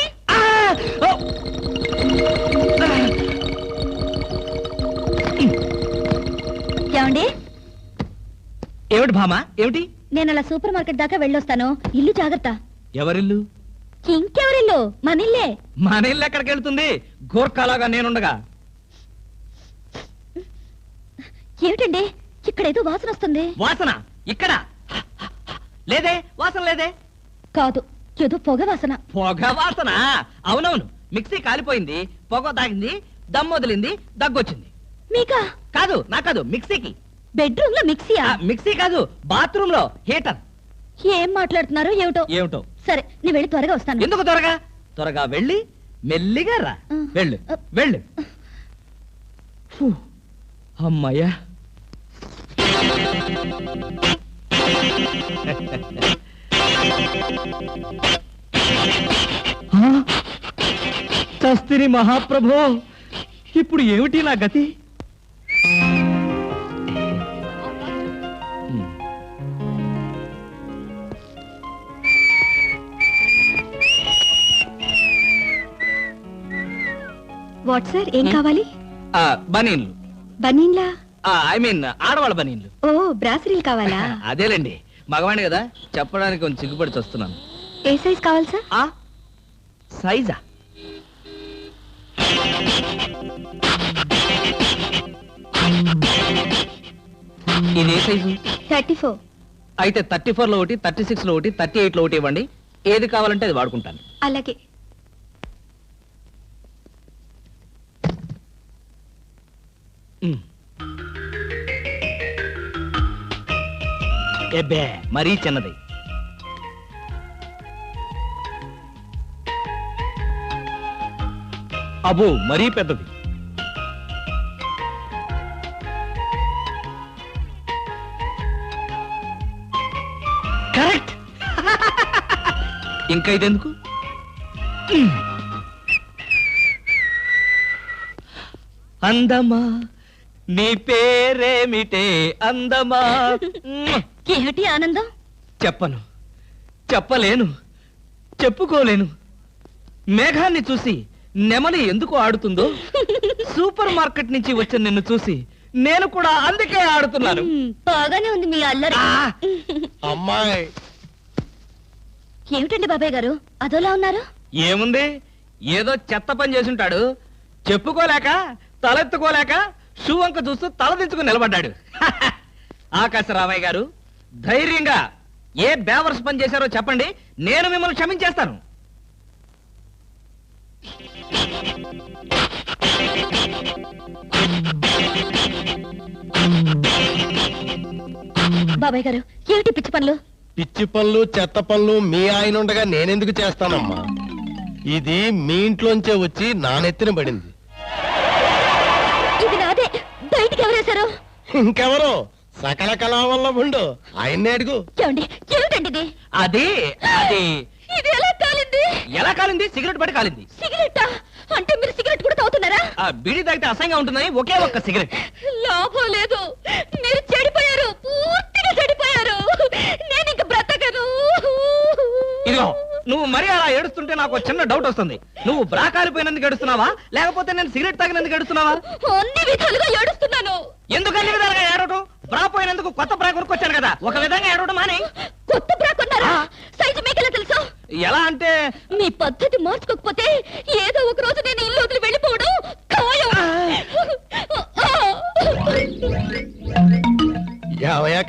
ఏమండి ఏమిటి భామా ఏమిటి నేను అలా సూపర్ మార్కెట్ దాకా వెళ్ళొస్తాను ఇల్లు జాగ్రత్త ఎవరిల్లు ఇంకెవరిల్లు మనిల్లే మన ఇల్లు ఎక్కడికి వెళ్తుంది గోర్ఖాలాగా నేనుండగా ఏమిటండి ఇక్కడ ఏదో వాసన వస్తుంది వాసన ఇక్కడ లేదే వాసన లేదే కాదు ఏదో పొగ వాసన పొగ వాసన అవునవును మిక్సీ కాలిపోయింది పొగ తాగింది దమ్ వదిలింది దగ్గొచ్చింది మీకా కాదు నా కాదు మిక్సీకి బెడ్రూమ్ లో మిక్సీయా మిక్సీ కాదు బాత్రూమ్ లో హీటర్ ఏం మాట్లాడుతున్నారో ఏమిటో ఏమిటో సరే నేను వెళ్ళి త్వరగా వస్తాను ఎందుకు త్వరగా త్వరగా వెళ్ళి మెల్లిగా రా వెళ్ళు వెళ్ళు ఫు, అమ్మయ్యా చస్తిని మహాప్రభో ఇప్పుడు ఏమిటి నా గతి వాట్ సార్ ఏం కావాలి బనీన్లు బనీన్లా ఐ మీన్ ఆడవాళ్ళ బనీన్లు ఓ బ్రాసరీలు కావాలా అదేలేండి మగవాణ్ణి కదా చెప్పడానికి కొంచెం సిగ్గుపడి వస్తున్నాను ఏ సైజ్ కావాలి సార్ సైజా ఇది ఏ సైజు 34 అయితే 34 లో ఒకటి 36 లో ఒకటి 38 లో ఒకటి ఇవ్వండి ఏది కావాలంటే అది వాడుకుంటాను అలాగే ఎబ్బే మరీ చిన్నది అబ్బో మరీ పెద్దది కరెక్ట్ ఇంకా ఇదెందుకు అందమా నీ పేరేమిటే అందమా ఏమిటి ఆనందం చెప్పను చెప్పలేను చెప్పుకోలేను మేఘాన్ని చూసి నెమలి ఎందుకు ఆడుతుందో సూపర్ మార్కెట్ నుంచి వచ్చిన నిన్ను చూసి నేను కూడా అందుకే ఆడుతున్నాను బాగానే ఉంది మీ అల్లరి అమ్మాయి ఏమిటండి బాబాయ్ గారు అదోలా ఉన్నారు ఏముంది ఏదో చెత్త పని చేసుంటాడు చెప్పుకోలేక తలెత్తుకోలేక షూ వంక చూస్తూ తలదించుకుని నిలబడ్డాడు ఆకాశరామయ్య గారు ధైర్యంగా ఏ బేవర్స్ పని చేశారో చెప్పండి నేను మిమ్మల్ని క్షమించేస్తాను బాబాయ్ గారు ఏమిటి పిచ్చి పనులు పిచ్చి పనులు చెత్త పనులు మీ ఆయన ఉండగా నేనెందుకు చేస్తానమ్మా ఇది మీ ఇంట్లోంచే వచ్చి నా నెత్తిన పడింది ఇది నాదే బయటికి ఎవరేశారు ఇంకెవరో సకల కళావల్లభుండు ఆయన్నే అడుగు ఏమండి ఏమిటండి ఇది అది అది ఇది ఎలా కాలింది ఎలా కాలింది సిగరెట్ పడి కాలింది సిగరెట్టా అంటే మీరు సిగరెట్ కూడా తాగుతున్నారా ఆ బీడీ తాగితే అసహ్యంగా ఉంటుందని ఒకే ఒక్క సిగరెట్ లాభం లేదు మీరు చెడిపోయారు పూర్తిగా చెడిపోయారు నేను ఇంక బ్రతకను ఇదిగో నువ్వు మరీ అలా ఏడుస్తుంటే నాకు ఒక చిన్న డౌట్ వస్తుంది నువ్వు బ్రా కాలిపోయినందుకు ఏడుస్తున్నావా లేకపోతే నేను సిగరెట్ తాగినందుకు ఏడుస్తున్నావా అన్ని విధాలుగా ఏడుస్తున్నాను ఎందుకు అన్ని విధాలుగా ఏడవటం బ్రా పోయినందుకు కొత్త బ్రా కొనుక్కొచ్చాను కదా ఒక విధంగా ఏడవడం మాని కొత్త బ్రా కొన్నారా సైజు మీకెలా తెలుసు ఎలా అంటే మీ పద్ధతి మార్చుకోకపోతే ఏదో ఒక రోజు నేను ఇల్లు వదిలి వెళ్ళిపోవడం ఖాయం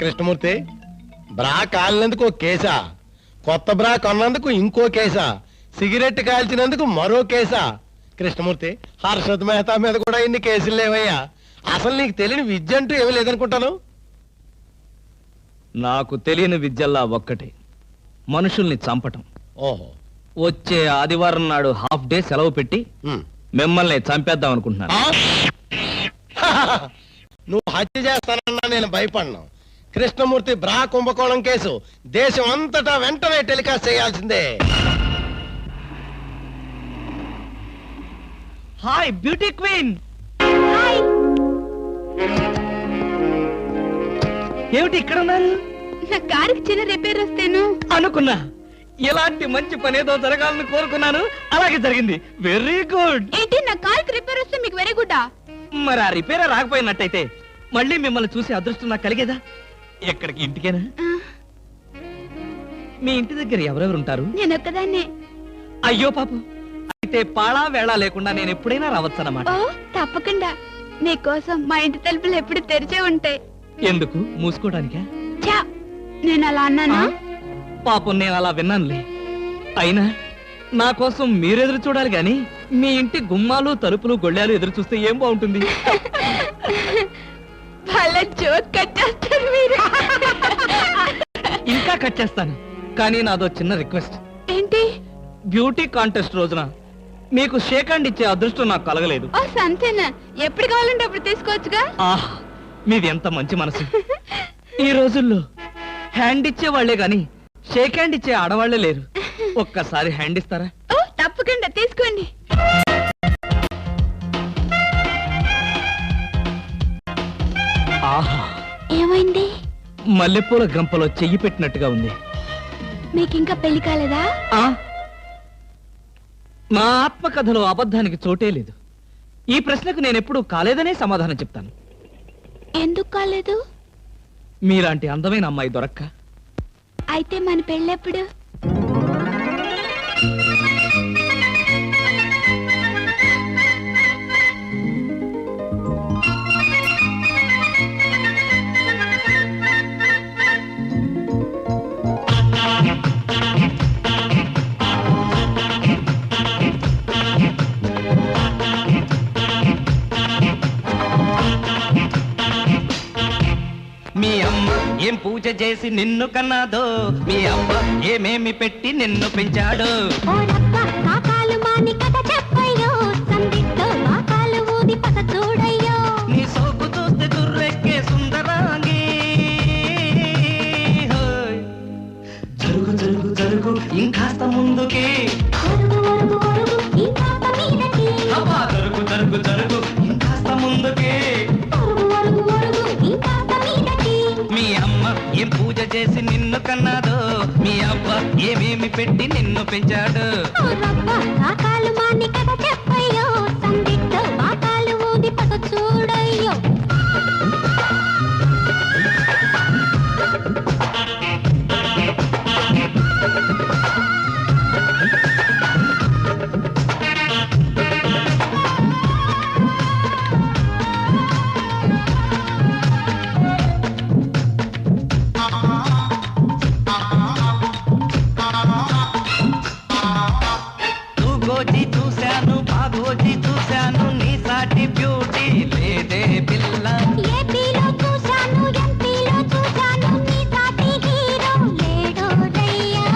కృష్ణమూర్తి, బ్రా కాలినందుకు ఒక కేసా, కొత్త బ్రా కొన్నందుకు ఇంకో కేసా, సిగరెట్ కాల్చినందుకు మరో కేసా? కృష్ణమూర్తి, హర్షద్ మెహతా మీద కూడా ఇన్ని కేసులు లేవయ్యా. అసలు నీకు తెలియని విద్య అంటూ ఏమీ లేదనుకుంటాను. నాకు తెలియని విద్యల్లా ఒక్కటే, మనుషుల్ని చంపటం. ఓహో. వచ్చే ఆదివారం నాడు హాఫ్ డే సెలవు పెట్టి ఉమ్. మిమ్మల్ని చంపేద్దాం అనుకుంటున్నాను. నువ్వు హత్య చేస్తానన్నా నేను భయపడను. కృష్ణమూర్తి బ్రా కుంభకోణం కేసు దేశం అంతటా వెంటనే టెలికాస్ట్ చేయాల్సిందే. Hi beauty queen. ఏమిటి ఇక్కడ ఉన్నారు? నా కారుకి చిన్న రిపేర్ వస్తేను అనుకున్నా ఇలాంటి మంచి పనేదో జరగాలని కోరుకున్నాను, అలాగే జరిగింది. Very good. ఏంటి నా కారుకి రిపేర్ వస్తే మీకు వెరీ గుడ్డా? మరి ఆ రిపేర్ రాకపోయినట్టయితే మళ్ళీ మిమ్మల్ని చూసి అదృష్టం నాకు కలిగేదా? ఎక్కడికి? ఇంటికేనా? మీ ఇంటి దగ్గర ఎవరెవరు ఉంటారు? నేను ఒక్కదాన్నే. అయ్యో పాపం, అయితే పాళా వేళ లేకుండా నేను ఎప్పుడైనా రావచ్చన్నమాట. ఓ తప్పకుండా. నీకోసం మా ఇంటి తలుపులు ఎప్పుడు తెరిచే ఉంటాయి. ఎందుకు? మూసుకోవడానికా? చా, నేను అలా అన్నానా? పాపం నేను అలా విన్నానులే. అయినా నా కోసం మీరెదురు చూడాలి గాని మీ ఇంటి గుమ్మాలు తలుపులు గొళ్ళాలు ఎదురు చూస్తే ఏం బాగుంటుంది? భలే జోక్ కట్టేస్తారు మీరు. ఇంకా కట్ చేస్తాను, కానీ నాదో చిన్న రిక్వెస్ట్. ఏంటి? బ్యూటీ కాంటెస్ట్ రోజున మీకు షేక్ హ్యాండ్ ఇచ్చే అదృష్టం నాకు కలగలేదు. ఓ సంతేనా? ఎప్పుడు కావాలంటే అప్పుడు తీసుకోవచ్చుగా. ఆహ్, మీది ఎంత మంచి మనసు. ఈ రోజుల్లో హ్యాండ్ ఇచ్చే వాళ్లే గాని షేక్ హ్యాండ్ ఇచ్చే ఆడవాళ్లే లేరు. ఒక్కసారి హ్యాండ్ ఇస్తారా? ఓ తప్పకుండా తీసుకోండి. ఆహా, ఏమైంది? మల్లెపూల గంపలో చెయ్యి పెట్టినట్టుగా ఉంది. మీకింకా పెళ్లి కాలేదా? ఆ, నా ఆత్మకథలో అబద్ధానికి చోటే లేదు. ఈ ప్రశ్నకు నేనెప్పుడు కాలేదనే సమాధానం చెప్తాను. ఎందుకు కాలేదు? మీలాంటి అందమైన అమ్మాయి దొరక్క. అయితే మన పెళ్ళెప్పుడు? మీ అమ్మ ఏం పూజ చేసి నిన్ను కన్నాదో, మీ అమ్మ ఏమేమి పెట్టి నిన్ను పెంచాడు. నీ సోకు చూస్తే దుర్రెక్కే సుందరాంగి. హోయ్. జరుగు జరుగు జరుగు ఇంకాస్త ముందుకి. అబ్బా, జరుగు జరుగు జరుగు ఇంకాస్త ముందుకి. మీ అమ్మ ఏం పూజ చేసి నిన్ను కన్నాదో, మీ అవ్వ ఏమేమి పెట్టి నిన్ను పెంచాడు. చూడయ్యో తూగోజీ చూశాను, బాగోజీ చూశాను, నీ సాటి బ్యూటీ లేదే పిల్ల. ఏపీలో చూశాను, ఎంపీలో చూశాను, నీ సాటి హీరో లేడో రయ్యా.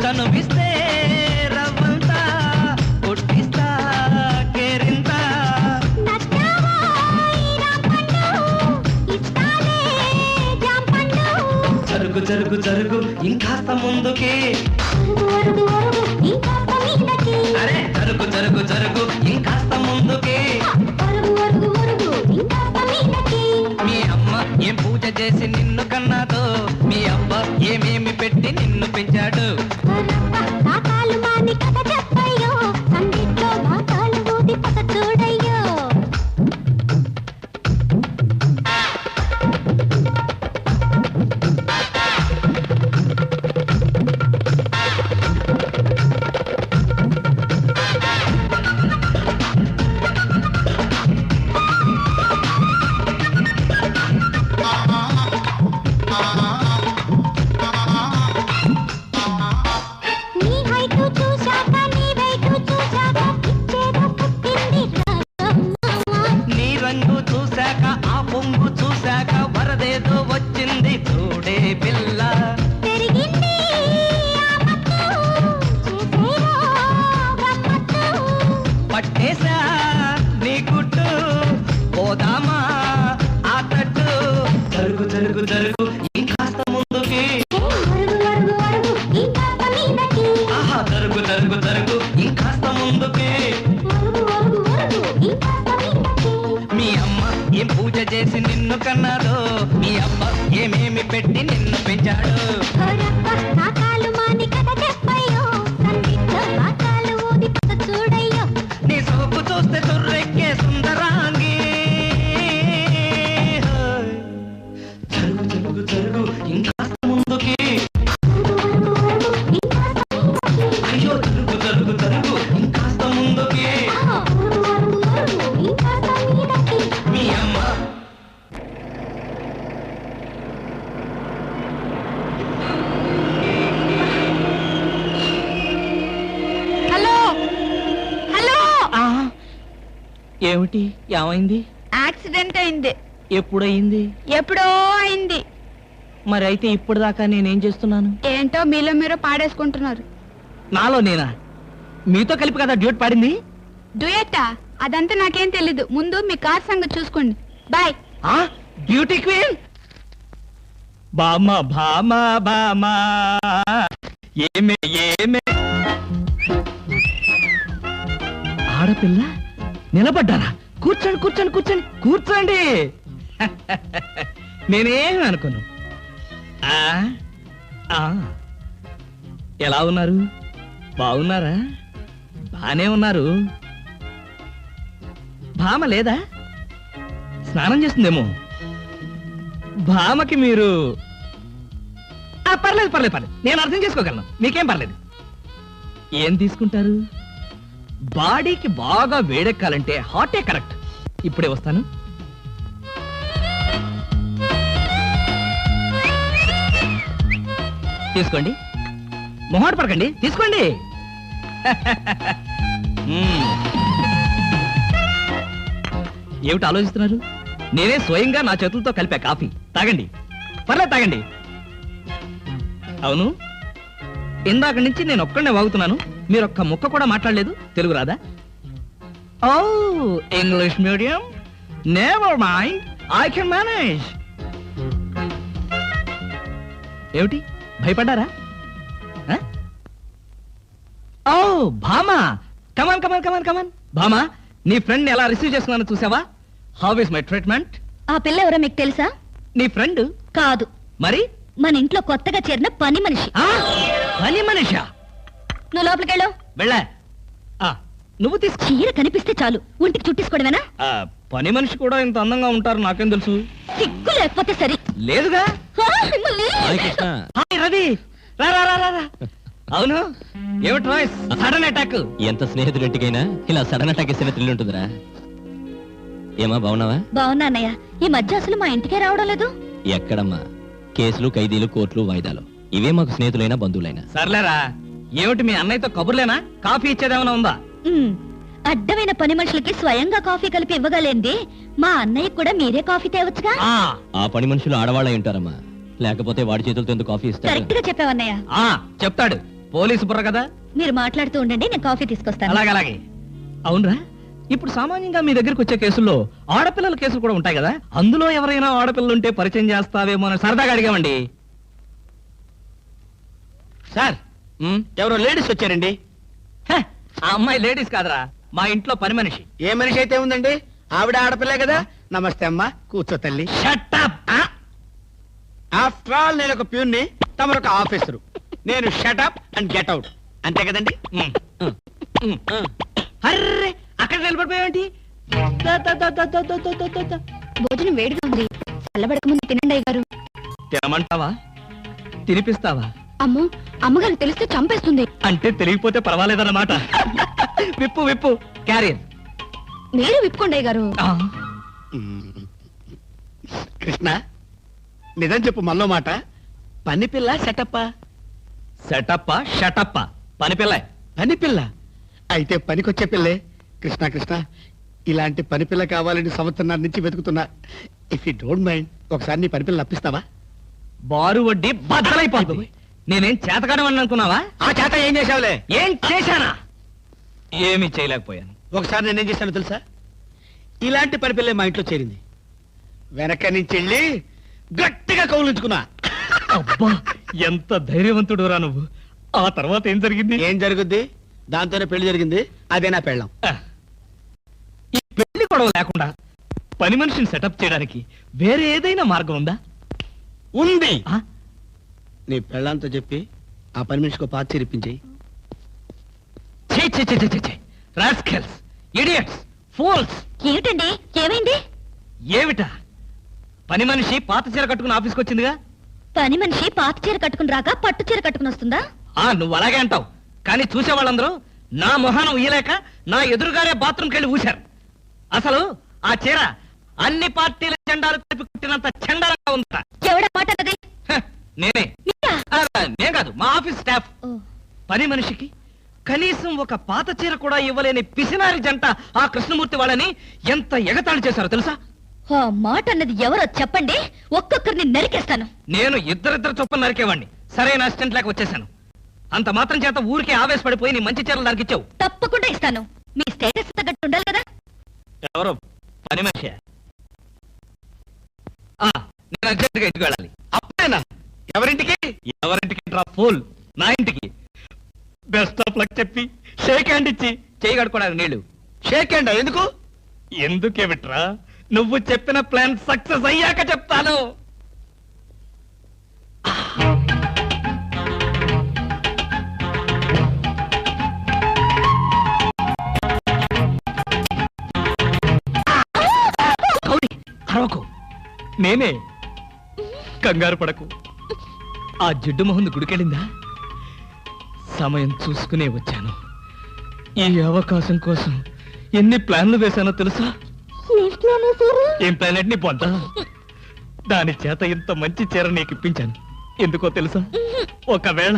కనువిస్తే రవ్వంతా కొట్టిస్తా కేరింతా. నచ్చావా ఈ రాంపండు, ఇస్తాలే జాంపండు. జరుగు జరుగు జరుగు ఇంకాస్త ముందుకి. అరుగు అరుగు ఇంకాస్త మీదకి. అరే జరుగు జరుగు జరుగు ఇంకాస్త ముందుకి. అరుగు అరుగు అరుగు ఇంకాస్త మీదకి. మీ అమ్మ ఏం పూజ చేసి నిన్ను కన్నాదో, మీ అవ్వ ఏమేమి పెట్టి నిన్ను పెంచాడు. కాకాలు మాని కథ చెప్పయ్యో, సందిట్లో భాకాలు ఊది పక్క చూడయ్యో. కన్నాదో మీ అబ్బ ఏమేమి పెట్టి నిన్ను పెంచాడు నీ సోపు చూస్తే తుర్రెక్కే సుందరాంగి జరుగు జరుగు జరుగు ఇంకా ముందుకి అయ్యో జరుగు జరుగు జరుగు ఇంకా ముందుకి మీ అమ్మ హలో హలో ఏమిటి ఏమైంది యాక్సిడెంట్ అయింది. ఎప్పుడయింది ఎప్పుడో అయింది. మరి అయితే ఇప్పుడు దాకా నేనేం చేస్తున్నాను ఏంటో మీలో మీరు పాడేసుకుంటున్నారు. నాలో నేనా మీతో కలిపి కదా డ్యూట్ పాడింది డ్యూయట్టా అదంతా నాకేం తెలీదు. ముందు మీ కార్ సంగతి చూసుకోండి. బాయ్. బ్యూటీ క్వీన్ బామా బామా బామా ఏమే ఏమే ఆడపిల్ల నిలబడ్డారా కూర్చోండి కూర్చోండి కూర్చోండి కూర్చోండి నేనేం అనుకోను ఆ, ఆ. ఎలా ఉన్నారు బాగున్నారా బానే ఉన్నారు భామ లేదా స్నానం చేస్తుందేమో భామకి మీరు పర్లేదు పర్లేదు పర్లేదు నేను అర్థం చేసుకోగలను మీకేం పర్లేదు ఏం తీసుకుంటారు బాడీకి బాగా వేడెక్కాలంటే హాటే కరెక్ట్ ఇప్పుడే వస్తాను తీసుకోండి మొహాట పడకండి తీసుకోండి ఏమిటి ఆలోచిస్తున్నారు నేనే స్వయంగా నా చేతులతో కలిపా కాఫీ తాగండి పర్లేదు తాగండి అవును ఇందాక నుంచి నేను ఒక్కడనే వాగుతున్నాను మీరు ఒక్క ముక్క కూడా మాట్లాడలేదు తెలుగు రాదా ఓ English medium never mind I can manage ఏమిటి భయపడ్డారా ఓ భామా కమాన్ కమాన్ కమాన్ కమాన్ భామా నీ ఫ్రెండ్ ఎలా రిసీవ్ చేస్తున్నానో చూసావా హౌ ఇస్ మై ట్రీట్మెంట్ ఆ పిల్ల ఎవరో మీకు తెలుసా? నీ ఫ్రెండ్ కాదు, మరి మన ఇంట్లో కొత్తగా చేరిన పని మనిషి. పని మనిషా నువ్వు లోపలికెళ్ళు. వెళ్ళా నువ్వు తీసు చీర కనిపిస్తే చాలు ఒంటికి చుట్టేసుకోవడమేనా? పని మనిషి కూడా ఇంత అందంగా ఉంటారు నాకేం తెలుసు సిగ్గు లేకపోతే సరే. లేదుగా మిమ్మల్ని హాయ్ రవి రా రా రా రా రా. అవును ఏమిటి వాయిస్ సడన్ అటాక్ ఎంత స్నేహితుడింటికైనా ఇలా సడన్ అటాక్ ఇస్తే థ్రిల్ ఉంటుందిరా ఏమా బాగున్నావా బాగున్నా అన్నయ్య. ఈ మధ్య అసలు మా ఇంటికే రావడం లేదు. ఎక్కడమ్మా కేసులు ఖైదీలు కోర్టులు వాయిదాలు ఇవే మాకు స్నేహితులైనా బంధువులైనా సర్లేరా ఏమిటి మీ అన్నయ్యతో కబుర్లేనా కాఫీ ఇచ్చేదేమైనా ఉందా అడ్డమైన పని మనుషులకి స్వయంగా కాఫీ కలిపి ఇవ్వగలేంది మా అన్నయ్య కూడా మీరే కాఫీ తేవచ్చుగా. ఆ పని మనుషులు ఆడవాళ్ళ ఉంటారమ్మా లేకపోతే వాడి చేతులతో ఎందుకు కాఫీ ఇస్తారు కరెక్ట్ గా చెప్పావన్నయ్య. చెప్తాడు పోలీసు బుర్ర కదా. మీరు మాట్లాడుతూ ఉండండి, నేను కాఫీ తీసుకొస్తాను. అలాగే అలాగే. అవునరా ఇప్పుడు సామాన్యంగా మీ దగ్గరికి వచ్చే కేసుల్లో ఆడపిల్లల కేసులు కూడా ఉంటాయి కదా అందులో ఎవరైనా ఆడపిల్లలు ఉంటే పరిచయం చేస్తావేమో అని సరదాగా అడిగామండి. సార్ ఎవరో లేడీస్ వచ్చారండి. ఆ అమ్మాయి లేడీస్ కాదరా మా ఇంట్లో పని మనిషి. ఏ మనిషి అయితే ఉందండి, ఆవిడ ఆడపిల్లే కదా. నమస్తే అమ్మా, కూర్చో తల్లి. Shut up! ఆఫ్టర్ ఆల్ నేను ఒక ప్యూన్ని, తమరొక ఆఫీసరు. నేను షటప్ అండ్ గెట్ అవుట్, అంతే కదండి. అర్రే అక్కడ నిలబడిపోయావేంటి? భోజనం వేడిగా ఉంది, చల్లబడక ముందు తినండి అయ్యగారు. తినమంటావా తినిపిస్తావా? అమ్మో, అమ్మగారికి తెలిస్తే చంపేస్తుంది. అంటే తెలియకపోతే పర్వాలేదన్నమాట. విప్పు విప్పు క్యారియర్ మీరు విప్పుకోండి అయ్యగారు. కృష్ణ నిజం చెప్పు, మళ్ళో మాట. పని పిల్ల సెటప్పా? సెటప్పా షటప్పా? పని పిల్ల. పని పిల్ల అయితే పనికొచ్చే పిల్లే. కృష్ణ కృష్ణ ఇలాంటి పని పిల్ల కావాలని సంవత్సరం నుంచి వెతుకుతున్నా. ఇఫ్ యూ డోంట్ మైండ్ ఒకసారి నీ పని పిల్ల అప్పిస్తావా? బారు వడ్డీ బద్దలైపోతుంది. నేనేం చేతకాడమని అనుకున్నావా? ఆ చేత ఏం చేసావులే? ఏం చేశానా? ఏమీ చేయలేకపోయాను. ఒకసారి నేనేం చేశాను తెలుసా? ఇలాంటి పని పిల్లే మా ఇంట్లో చేరింది. వెనక నుంచి వెళ్ళి గట్టిగా కౌలించుకున్నా. అబ్బా ఎంత ధైర్యవంతుడు రా నువ్వు. ఆ తర్వాత ఏం జరిగింది? ఏం జరుగుద్ది? దాంతోనే పెళ్లి జరిగింది. అదే నా పెళ్ళం. ఈ పెళ్లి గొడవ లేకుండా పని మనిషిని సెటప్ చేయడానికి వేరే ఏదైనా మార్గం ఉందా? ఉంది. ఆ? నీ పెళ్ళంతో చెప్పి ఆ పని మనిషికి పాత చేరిపించేయి. ఛీ, ఛీ, ఛీ, ఛీ, ఛీ, ఛీ. Rascals, idiots, fools. ఏమిటండి ఏమైంది? ఏమిటా? పని మనిషి పాత చీర కట్టుకుని ఆఫీస్కి వచ్చిందిగా. పని మనిషి పాత చీర కట్టుకుని రాక పట్టు చీర కట్టుకుని వస్తుందా? నువ్వు అలాగే అంటావు, కానీ చూసే వాళ్ళందరూ నా మొహానం ఊయలేక నా ఎదురుగానే బాత్రూమ్కి వెళ్ళి ఊశారు. అసలు ఆ చీర అన్ని పార్టీల జెండాలు కలిపి కుట్టినంత చండాలంగా ఉందట. ఎవడ మాట అన్నది? నేనే. మీరా? నేను కాదు, మా ఆఫీస్ స్టాఫ్. ఓ, పని మనిషికి కనీసం ఒక పాత చీర కూడా ఇవ్వలేని పిసినారి జంట ఆ కృష్ణమూర్తి వాళ్ళని ఎంత ఎగతాళి చేశారో తెలుసా? ఆ మాట అన్నది ఎవరో చెప్పండి, ఒక్కొక్కరిని నరికేస్తాను. నేను ఇద్దరిద్దరు చొప్పున నరికేవాడిని. సరైన అసిస్టెంట్ లేక వచ్చేసాను. అంత మాత్రం చేత ఊరికే ఆవేశపడిపోయి నీ మంచి చీరలు నరికిచ్చావు. తప్పకుండా ఇస్తాను. మీ స్టేటస్ తగ్గట్టు ఉండాలి కదా. ఎవరు పని మనిషి? నేను అర్జెంట్గా ఇంటికి వెళ్ళాలి. అప్పుడేనా? ఎవరింటికి? ఎవరింటికి డ్రా ఫోల్? నా ఇంటికి. బెస్ట్ ఆఫ్ లక్ చెప్పి షేక్ హ్యాండ్ ఇచ్చి చేయి కడుకోవడానికి నీళ్లు. షేక్ హ్యాండ్ ఎందుకు? ఎందుకే బిట్రా, నువ్వు చెప్పిన ప్లాన్ సక్సెస్ అయ్యాక చెప్తాను. గౌరీ, అరవకు. నేనే. కంగారు పడకు. ఆ జిడ్డు మొహంది గుడికెళ్ళిందా? సమయం చూసుకునే వచ్చాను. ఈ అవకాశం కోసం ఎన్ని ప్లాన్లు వేశానో తెలుసా? ఏం ప్లాన్ అంటే నీ పొంత? దాని చేత ఇంత మంచి చీర నీకు ఇప్పించాను. ఎందుకో తెలుసా? ఒకవేళ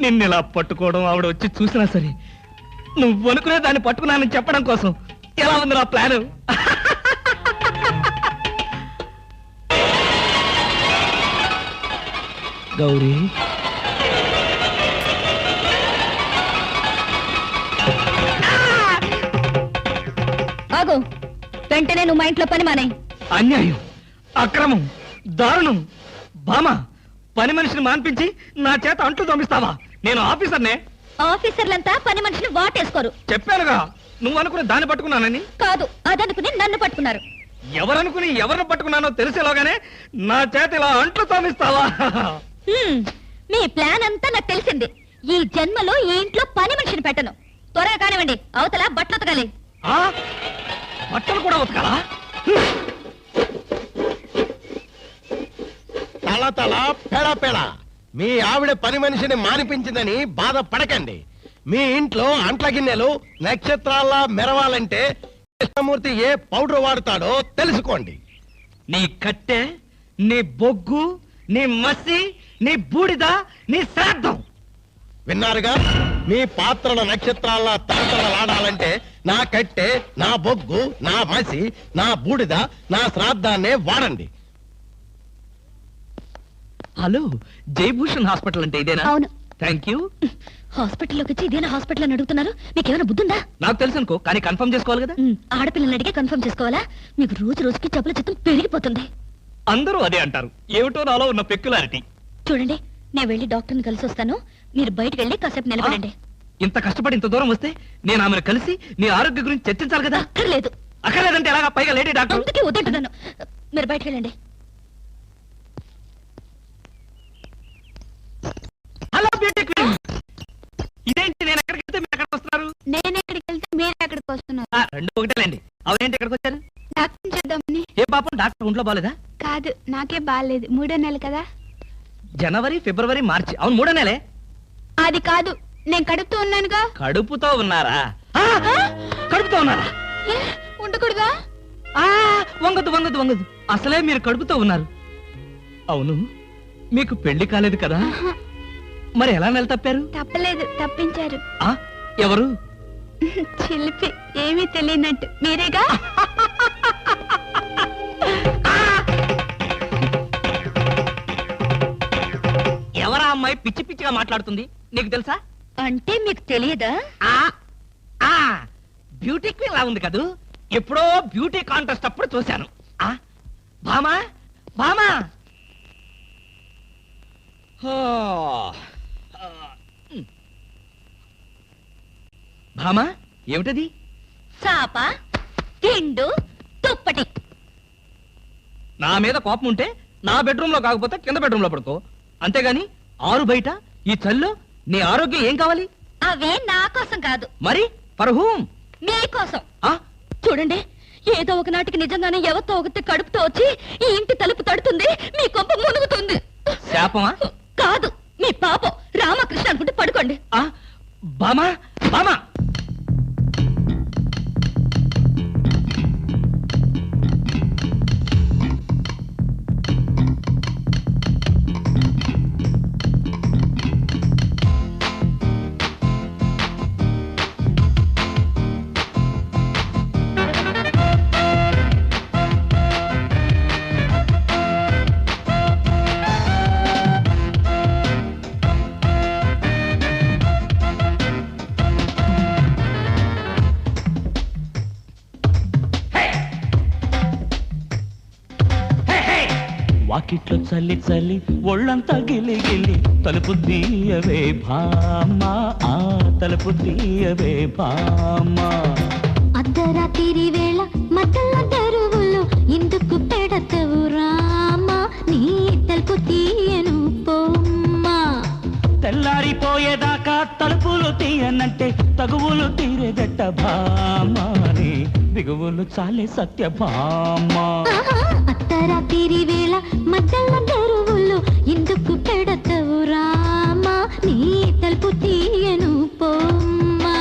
నిన్నిలా పట్టుకోవడం ఆవిడ వచ్చి చూసినా సరే నువ్వు అనుకునే దాన్ని పట్టుకున్నానని చెప్పడం కోసం. ఎలా ఉంది నా ప్లాను? గౌరీ, ఆగు. వెంటనే నువ్వు మా ఇంట్లో పని మానే. అన్యాయం, అక్రమం, దారుణం. బామ, పని మనిషిని మాన్పించి నా చేత అంట్లు తోమిస్తావా? నేను ఆఫీసర్నే. ఆఫీసర్లంతా పని మనిషిని వాటేసుకోరు. చెప్పానుగా, నువ్వు అనుకుని దాన్ని పట్టుకున్నానని. కాదు, అదనుకుని నన్ను పట్టుకున్నారు. ఎవరనుకుని ఎవరిని పట్టుకున్నానో తెలిసేలోగానే నా చేత ఇలా అంట్లు తోమిస్తావా? మీ ప్లాన్ అంతా నాకు తెలిసింది. ఈ జన్మలో ఈ ఇంట్లో పని మనిషిని పెట్టను. త్వరగా కానివ్వండి, అవతల బట్టలు ఉతకాలి. బట్టలు కూడా ఉతకాలా? తల తల పెడ పెడ మీ ఆవిడ పని మనిషిని మానిపించిందని బాధపడకండి. మీ ఇంట్లో అంట్ల గిన్నెలు నక్షత్రాల్లా మెరవాలంటే కృష్ణమూర్తి ఏ పౌడర్ వాడతాడో తెలుసుకోండి. నీ కట్టె, నీ బొగ్గు, నీ మసి, నీ బూడిద, నీ శ్రాద్ధం. విన్నారుగా? మీ పాత్రల నక్షత్రాల్లా తలతలలాడాలంటే నా కట్టె, నా బొగ్గు, నా మసి, నా బూడిద, నా శ్రాద్ధాన్నే వాడండి. హలో, జయభూషణ్ హాస్పిటల్ అంటే ఇదేనా? అవును. Thank you. హాస్పిటల్లోకి వచ్చి ఇదేనా హాస్పిటల్ అని అడుగుతున్నారు? మీకేమైనా బుద్ధుందా? నాకు తెలుసు అనుకో, కానీ కన్ఫర్మ్ చేసుకోవాలి కదా. ఆడపిల్లల్ని అడిగే కన్ఫర్మ్ చేసుకోవాలా? మీకు రోజు రోజుకి జబ్బుల చిత్తం పెరిగిపోతుంది. అందరూ అదే అంటారు. ఏమిటో నాలో ఉన్న పెక్యులారిటీ. చూడండి, నేను వెళ్ళి డాక్టర్ని కలిసి వస్తాను. మీరు బయటకు వెళ్ళి కాసేపు నిలబడండి. ఇంత కష్టపడి ఇంత దూరం వస్తే నేను ఆమెను కలిసి నీ ఆరోగ్య గురించి చర్చించాలి కదా. అక్కర్లేదు. అక్కర్లేదంటే ఎలాగా? పైగా లేడీ డాక్టర్. అందుకే వద్దంటున్నాను. మీరు బయటకు వెళ్ళండి. హలో బ్యూటీ క్వీన్, ఇదేంటి నేను ఎక్కడికి వెళ్తే మీరు ఎక్కడికి వస్తున్నారు? నేను ఎక్కడికి వెళ్తే మీరు ఎక్కడికి వస్తున్నారు? రెండు ఒకటేలేండి. అవునేంటి ఎక్కడికి వచ్చారు? డాక్టర్ చూద్దామని. ఏ పాపం, డాక్టర్ ఒంట్లో బాలేదా? కాదు, నాకే బాగాలేదు. 3వ నెల కదా. జనవరి, ఫిబ్రవరి, మార్చి. అవును, 3వ నెలే. అది కాదు, నేను కడుపుతూ ఉన్నానుగా. కడుపుతో ఉన్నారా? కడుపుతో ఉన్నారా? ఏ, ఉండకూడదా? వంగదు వంగదు వంగదు. అసలే మీరు కడుపుతో ఉన్నారు. అవును, మీకు పెళ్లి కాలేదు కదా? మరి ఎలా నెల తప్పారు? తప్పలేదు, తప్పించారు. ఎవరు? చిలిపి, ఏమీ తెలియనట్టు. మీరేగా? ఎవరా అమ్మాయి పిచ్చి పిచ్చిగా మాట్లాడుతుంది? నీకు తెలుసా? అంటే మీకు తెలియదా? బ్యూటీ క్వీన్ లా ఉంది కదూ. ఎప్పుడో బ్యూటీ కాంటెస్ట్ అప్పుడు చూశాను. భామా, భామా. భామా, ఏమిటది? చాప, తిండు, దుప్పటి. నా మీద కోపం ఉంటే నా బెడ్రూమ్ లో కాకపోతే కింద బెడ్రూమ్ లో పడుకో, అంతేగాని ఆరు బయట ఈ చల్లో నీ ఆరోగ్యం ఏం కావాలి? అవే నా కోసం కాదు, మరి ఫర్ హూమ్? మీకోసం. చూడండి, ఏదో ఒకనాటికి నిజంగానే ఎవరితో ఒకటి కడుపుతో వచ్చి ఈ ఇంటి తలుపు తడుతుంది, మీ కొంప మునుగుతుంది. శాపమా? కాదు, మీ పాపం. రామకృష్ణ అనుకుంటే పడుకోండి. బామా బామా, వాకిట్లో చల్లి చల్లి ఒళ్ళంతా గిలి గిలి తలుపు తీయవే భామా, ఆ తలుపు తీయవే భామా. అర్ధరాత్రి వేళ మధ్యలో తెరువులు ఎందుకు పెడతవు రామా, నీ తలుపు తీయను పోమ్మా. తెల్లారిపోయేదాకా తలుపులు తీయనంటే తగువులు తీరేదట్ట భామా, నీ బిగువులు చాలే సత్య భామా. అర్ధరాత్రి వేళ మధ్యలో తెరువులు ఎందుకు పెడతవు రామా, నీ తలుపు తీయను పోమ్మా.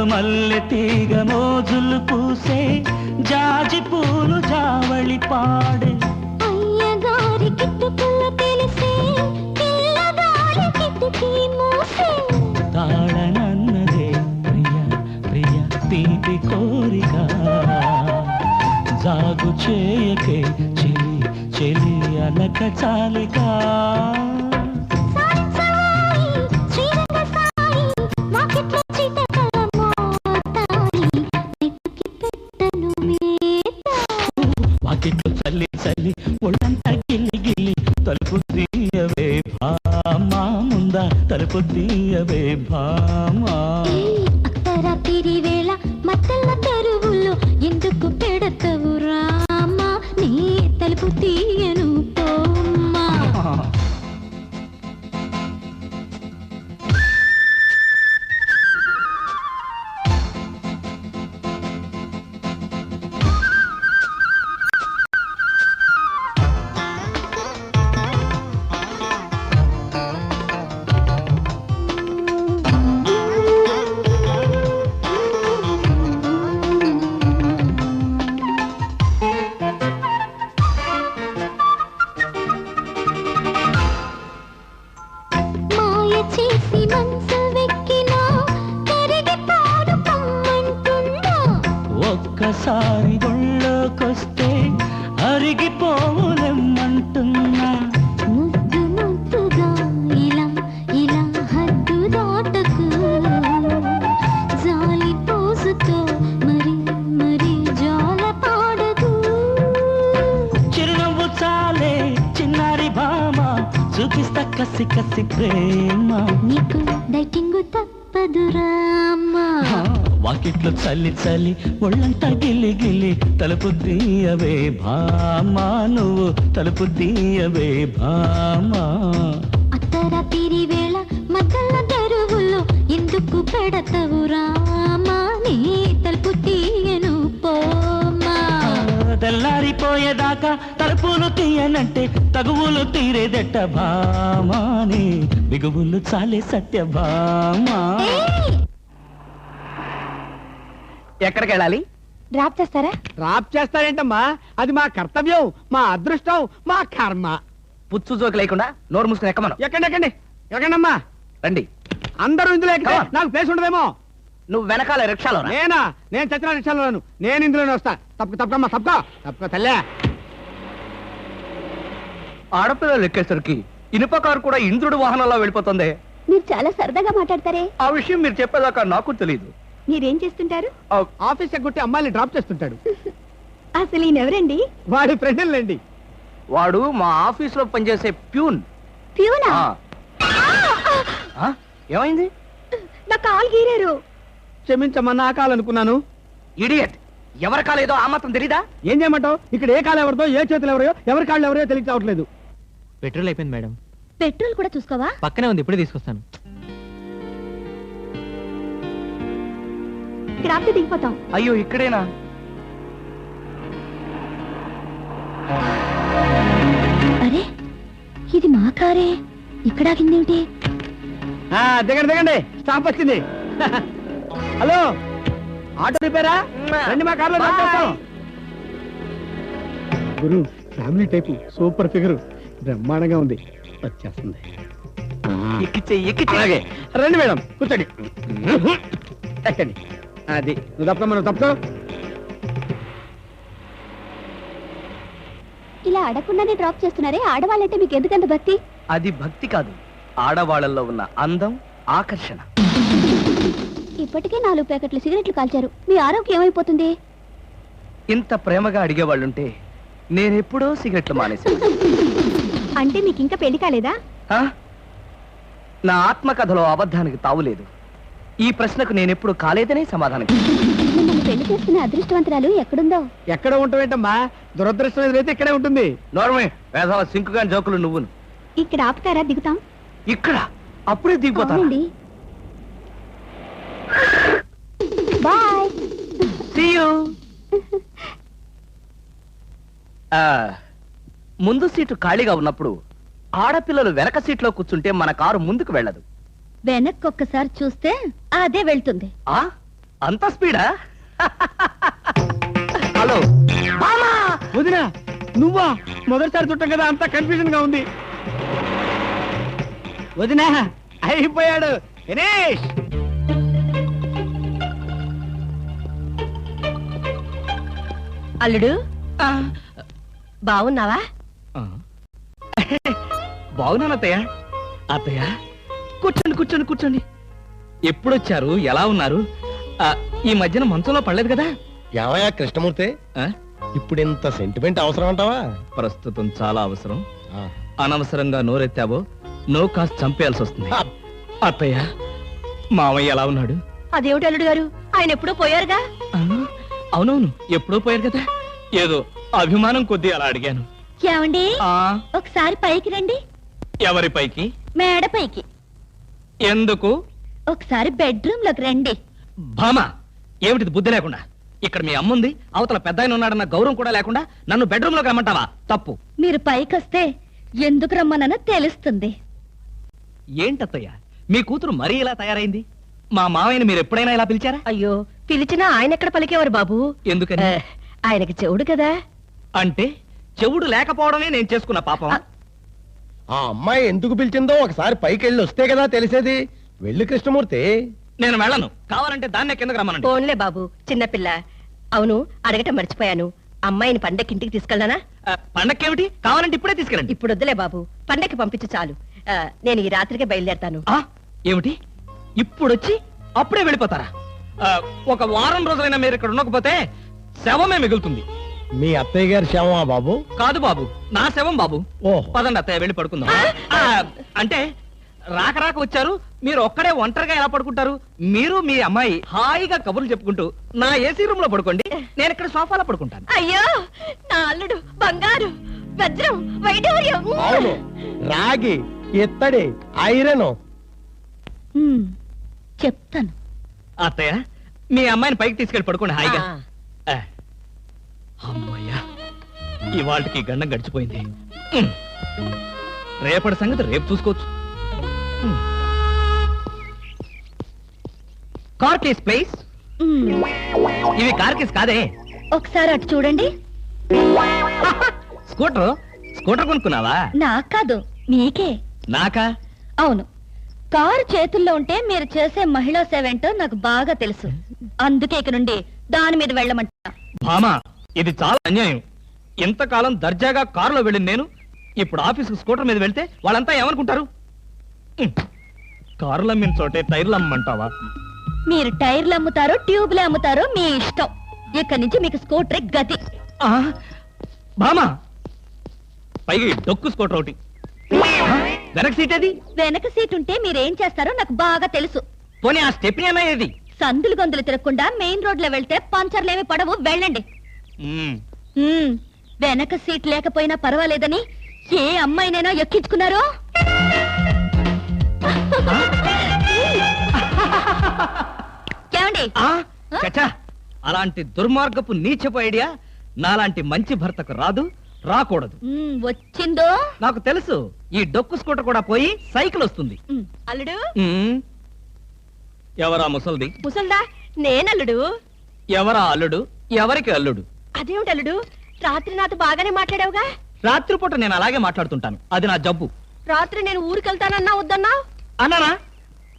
మల్లె తీగ మోజులు పూసే జాజి పూలు జావళి పాడే, అయ్యగారి కిట్టుకుల తెలిసే పిల్లగారి కిట్టుకి మూసే. తాళనన్నదే ప్రియ ప్రియ తీపి కోరిక, జాగు చేయకే చెలి చెలి అనక చాలిక. వాకిట్లో చల్లి చల్లి ఒళ్ళంతా గిల్లి గిల్లి తలుపు తీయవే భామా, ముందా తలుపు తీయవే భామా. అర్ధరాత్రి వేళ మధ్యలో తెరువులు ఎందుకు పెడతవు రామా, నీ తలుపు తీయను పోమ్మా. ఒక్కసారి ఒళ్ళోకొస్తే అరిగిపోవులెమ్మంటున్నా. ముద్దు ముద్దుగా ఇలా ఇలా హద్దు దాటకు, జాలి పోసుతో మరి మరి జాల పాడదు. చిరునవ్వు చాలే చిన్నారి భామ, చూపిస్తా కసి కసి ప్రేమ. నీకు డైటింగ్ తప్పదురామ్మా. వాకిట్లో చల్లి చల్లి ఒళ్ళంతా గిల్లి గిల్లి తలుపు తీయవే భామా, నువ్వు తలుపు తీయవే భామా. అర్ధరాత్రి వేళ మధ్యలో తెరువులు ఎందుకు పెడతవు రామా, నీ తలుపు తీయను పోమ్మా. తెల్లారిపోయేదాకా తలుపులు తీయనంటే తగువులు తీరేదెట్ట భామా, నీ బిగువులు చాలే సత్య భామా. ఎక్కడికి వెళ్ళాలి? డ్రాప్ చేస్తారా? రాప్ చేస్తారేంటమ్మా, అది మా కర్తవ్యం, మా అదృష్టం, మా కర్మ. పుచ్చు జోకి లేకుండా నోరు మూసుకుని ఎక్కమను. ఎక్కండి ఎక్కండి ఎక్కండమ్మా. రండి. అందరూ ఇందులో ఎక్కితే నాకు ప్లేస్ ఉండదేమో. నువ్వు వెనకాల రిక్షాలో నేనా? నేను చచ్చిన రిక్షాలోను. నేను ఇందులోనే వస్తా. తప్పకమ్మా తప్పక తల్లే. ఆడపిల్లలు ఎక్కేసరికి ఇనుప కారు కూడా ఇంద్రుడు వాహనంలో వెళ్ళిపోతుంది. మీరు చాలా సరదాగా మాట్లాడతారే. ఆ విషయం మీరు చెప్పేదాకా నాకు తెలియదు. మీరేం చేస్తుంటారు? ఆఫీస్ ఎగ్గొట్టి అమ్మాయిని డ్రాప్ చేస్తుంటాడు. అసలు ఈయనెవరండి? వాడి ఫ్రెండ్లండి. వాడు మా ఆఫీస్ లో పనిచేసే ప్యూన్. ప్యూనా? ఏమైంది? నా కాలు గీరారు. క్షమించమ్మా, నా కాలనుకున్నాను. ఇడియట్, ఎవరి కాలేదో ఆ మాత్రం తెలీదా? ఏం చేయమంటావు? ఇక్కడ ఏ కాలు ఎవరిదో, ఏ చేతులు ఎవరో, ఎవరి కాళ్ళు ఎవరో తెలియక రావట్లేదు. పెట్రోల్ అయిపోయింది మేడం. పెట్రోల్ కూడా చూసుకోవా? పక్కనే ఉంది, ఇప్పుడే తీసుకొస్తాను. ఇక్కడ ఆపితే దిగిపోతాం. అయ్యో, ఇక్కడేనా? అరే, ఇది మా కారే. ఇక్కడ ఆగిందేమిటి? దిగండి, స్టాప్ వచ్చింది. హలో, ఆటో రిపేరా? రండి, మా కార్లో డ్రాప్ చేస్తాం. గురు, ఫ్యామిలీ టైపు, సూపర్ ఫిగర్, బ్రహ్మాండంగా ఉంది. వచ్చేస్తుంది. అలాగే రండి మేడం, కూర్చోండి. ఎక్కండి. అది నువ్వు తప్ప, మనం తప్పుకో. ఇలా అడగకుండానే డ్రాప్ చేస్తున్నారే, ఆడవాళ్ళంటే మీకు ఎందుకంత భక్తి? అది భక్తి కాదు, ఆడవాళ్ళల్లో ఉన్న అందం, ఆకర్షణ. ఇప్పటికే 4 ప్యాకెట్లు సిగరెట్లు కాల్చారు. మీ ఆరోగ్యం ఏమైపోతుంది? ఇంత ప్రేమగా అడిగేవాళ్ళుంటే నేనెప్పుడో సిగరెట్లు మానేశాను. అంటే మీకు ఇంకా పెళ్లి కాలేదా? ఆ? నా ఆత్మకథలో అబద్ధానికి తావులేదు. ఈ ప్రశ్నకు నేనెప్పుడు కాలేదనే సమాధానం. మిమ్మల్ని పెళ్లి చేసుకునే అదృష్టవంతరాలు ఎక్కడుందో? ఎక్కడ ఉంటావేంటమ్మా? దురదృష్టం ఎదురైతే ఇక్కడే ఉంటుంది. నోర్మే, వేసవ సింకుగా జోకులు నువ్వును. ఇక్కడ ఆపుతారా? దిగుతాం. ఇక్కడ అప్పుడే దిగిపోతాను. అవునండి. బాయ్. See you. ముందు సీటు ఖాళీగా ఉన్నప్పుడు ఆడపిల్లలు వెనక సీట్లో కూర్చుంటే మన కారు ముందుకు వెళ్ళదు. వెనక్కి ఒక్కసారి చూస్తే అదే వెళ్తుంది. ఆ అంత స్పీడా? హలో వదినా, నువ్వా? మొదటిసారి చుట్టం కదా, అంతా కన్ఫ్యూజన్ గా ఉంది. వదినా, అయిపోయాడు, దినేష్. అల్లుడు, బాగున్నావా? బాగున్నాను అత్తయ్య. అత్తయ్య, కూర్చోండి కూర్చోండి కూర్చోండి. ఎప్పుడొచ్చారు? ఎలా ఉన్నారు? ఈ మధ్యన మంచంలో పడలేదు కదా? ఏమయ్యా కృష్ణమూర్తి, ఇప్పుడు ఇంత సెంటిమెంట్ అవసరం అంటావా? ప్రస్తుతం చాలా అవసరం. అనవసరంగా నోరెత్తావో నో కాస్త చంపేయాల్సి వస్తుంది. అత్తయ్య, మావయ్య ఎలా ఉన్నాడు? అదేమిటి అల్లుడు గారు, ఆయన ఎప్పుడూ పోయారుగా. అవునవును, ఎప్పుడో పోయారు కదా. ఏదో అభిమానం కొద్దీ అలా అడిగాను. ఏమండి, ఒకసారి పైకి రండి. ఎవరి పైకి? మేడ పైకి. ఎందుకు? ఒకసారి బెడ్రూమ్ లోకి రండి. భామ, ఏమిటిది బుద్ధి లేకుండా? ఇక్కడ మీ అమ్ముంది, అవతల పెద్ద ఆయన ఉన్నాడన్న గౌరవం కూడా లేకుండా నన్ను బెడ్రూమ్ లోకి రమ్మంటావా? తప్పు. మీరు పైకొస్తే ఎందుకు రమ్మనో తెలుస్తుంది. ఏంటత్తయ్య, మీ కూతురు మరీ ఇలా తయారైంది? మా మావయ్యని మీరు ఎప్పుడైనా ఇలా పిలిచారా? అయ్యో, పిలిచినా ఆయన ఎక్కడ పలికేవారు బాబు? ఎందుకని? ఆయనకి చెవుడు కదా. అంటే చెవుడు లేకపోవడమే నేను చేసుకున్న పాపం. ఆ అమ్మాయి ఎందుకు పిలిచిందో ఒకసారి పైకి వెళ్ళి వస్తే కదా తెలిసేది. వెళ్ళి కృష్ణమూర్తి. నేను వెళ్ళను. కావాలంటే దాన్నే కిందకు రమ్మనండి. ఫోన్లే బాబు, చిన్నపిల్ల. అవును, అడగటం మర్చిపోయాను. అమ్మాయిని పండక్కి ఇంటికి తీసుకెళ్దానా? పండక్కేమిటి? కావాలంటే ఇప్పుడే తీసుకెళ్ళండి. ఇప్పుడు వద్దులే బాబు, పండక్కి పంపించు చాలు. నేను ఈ రాత్రికే బయలుదేరతాను. ఏమిటి? ఇప్పుడొచ్చి అప్పుడే వెళ్ళిపోతారా? ఒక వారం రోజులైనా మీరు ఇక్కడ ఉండకపోతే శవమే మిగులుతుంది. మీ అత్తయ్య గారి శవమా బాబు? కాదు బాబు, నా శవం బాబు. ఓహో. పదండి అత్తయ్య, వెళ్ళి పడుకుందాం. అంటే రాక రాక వచ్చారు, మీరు ఒక్కడే ఒంటరిగా ఎలా పడుకుంటారు? మీరు మీ అమ్మాయి హాయిగా కబుర్లు చెప్పుకుంటూ నా ఏసీ రూమ్ లో పడుకోండి, నేను ఇక్కడ సోఫాలో పడుకుంటాను. అయ్యో, నా అల్లుడు బంగారు, వజ్రం, వైఢూర్యం. అవును, రాగి, ఇత్తడి, ఐరన్. చెప్తాను. అత్తయ్య, మీ అమ్మాయిని పైకి తీసుకెళ్ళి పడుకోండి హాయిగా. అమ్మయ్యా, ఇవాళకి గండం గడిచిపోయింది. రేపటి సంగతి రేపు చూసుకోవచ్చు. Car case please. ఇవి కార్ కేస్ కాదే. ఒకసారి అటు చూడండి. స్కూటర్ కొనుక్కున్నావా? నాకు కాదు, మీకే. నాకా? అవును, కారు చేతుల్లో ఉంటే మీరు చేసే మహిళా సేవ ఏంటో నాకు బాగా తెలుసు. అందుకే ఇక నుండి దాని మీద వెళ్ళమంటా. భామా, ఇది చాలా అన్యాయం. ఎంతకాలం దర్జాగా కారులో వెళ్ళింది నేను, ఇప్పుడు ఆఫీసుకు స్కూటర్ మీద వెళ్తే వాళ్ళంతా ఏమనుకుంటారు? కారులు అమ్మిన చోటే టైర్లు అమ్మంటావా? మీరు టైర్లు అమ్ముతారో ట్యూబ్లు అమ్ముతారో మీ ఇష్టం. ఇక్కడి నుంచి మీకు స్కూటర్ గతి. భామా, పైగా ఈ డొక్కు స్కూటర్ ఒకటి. వెనక సీట్ ఏది? వెనక సీట్ ఉంటే మీరేం చేస్తారో నాకు బాగా తెలుసు. పోనీ ఆ స్టెప్ని ఏమయ్యేది? సందులు గొంతులు తిరగకుండా మెయిన్ రోడ్ లో వెళ్తే పంచర్లేమి పడవు, వెళ్ళండి. వెనక సీట్ లేకపోయినా పర్వాలేదని ఏ అమ్మాయినైనా ఎక్కించుకున్నారో? ఏమండి? చచ్చా, అలాంటి దుర్మార్గపు నీచపు ఐడియా నాలాంటి మంచి భర్తకు రాదు, రాకూడదు. వచ్చిందో నాకు తెలుసు. ఈ డొక్కు స్కూటర్ కూడా పోయి సైకిల్ వస్తుంది. అల్లుడు. ఎవరా ముసల్ది? ముసల్దా? నేనల్లుడు. ఎవరా అల్లుడు? ఎవరికి అల్లుడు? అదేమిటి అల్లుడు, రాత్రి నాతో బాగానే మాట్లాడావుగా? రాత్రిపూట నేను అలాగే మాట్లాడుతుంటాను, అది నా జబ్బు. రాత్రి నేను ఊరికెళ్తానన్నా వద్దన్నా? అన్నానా?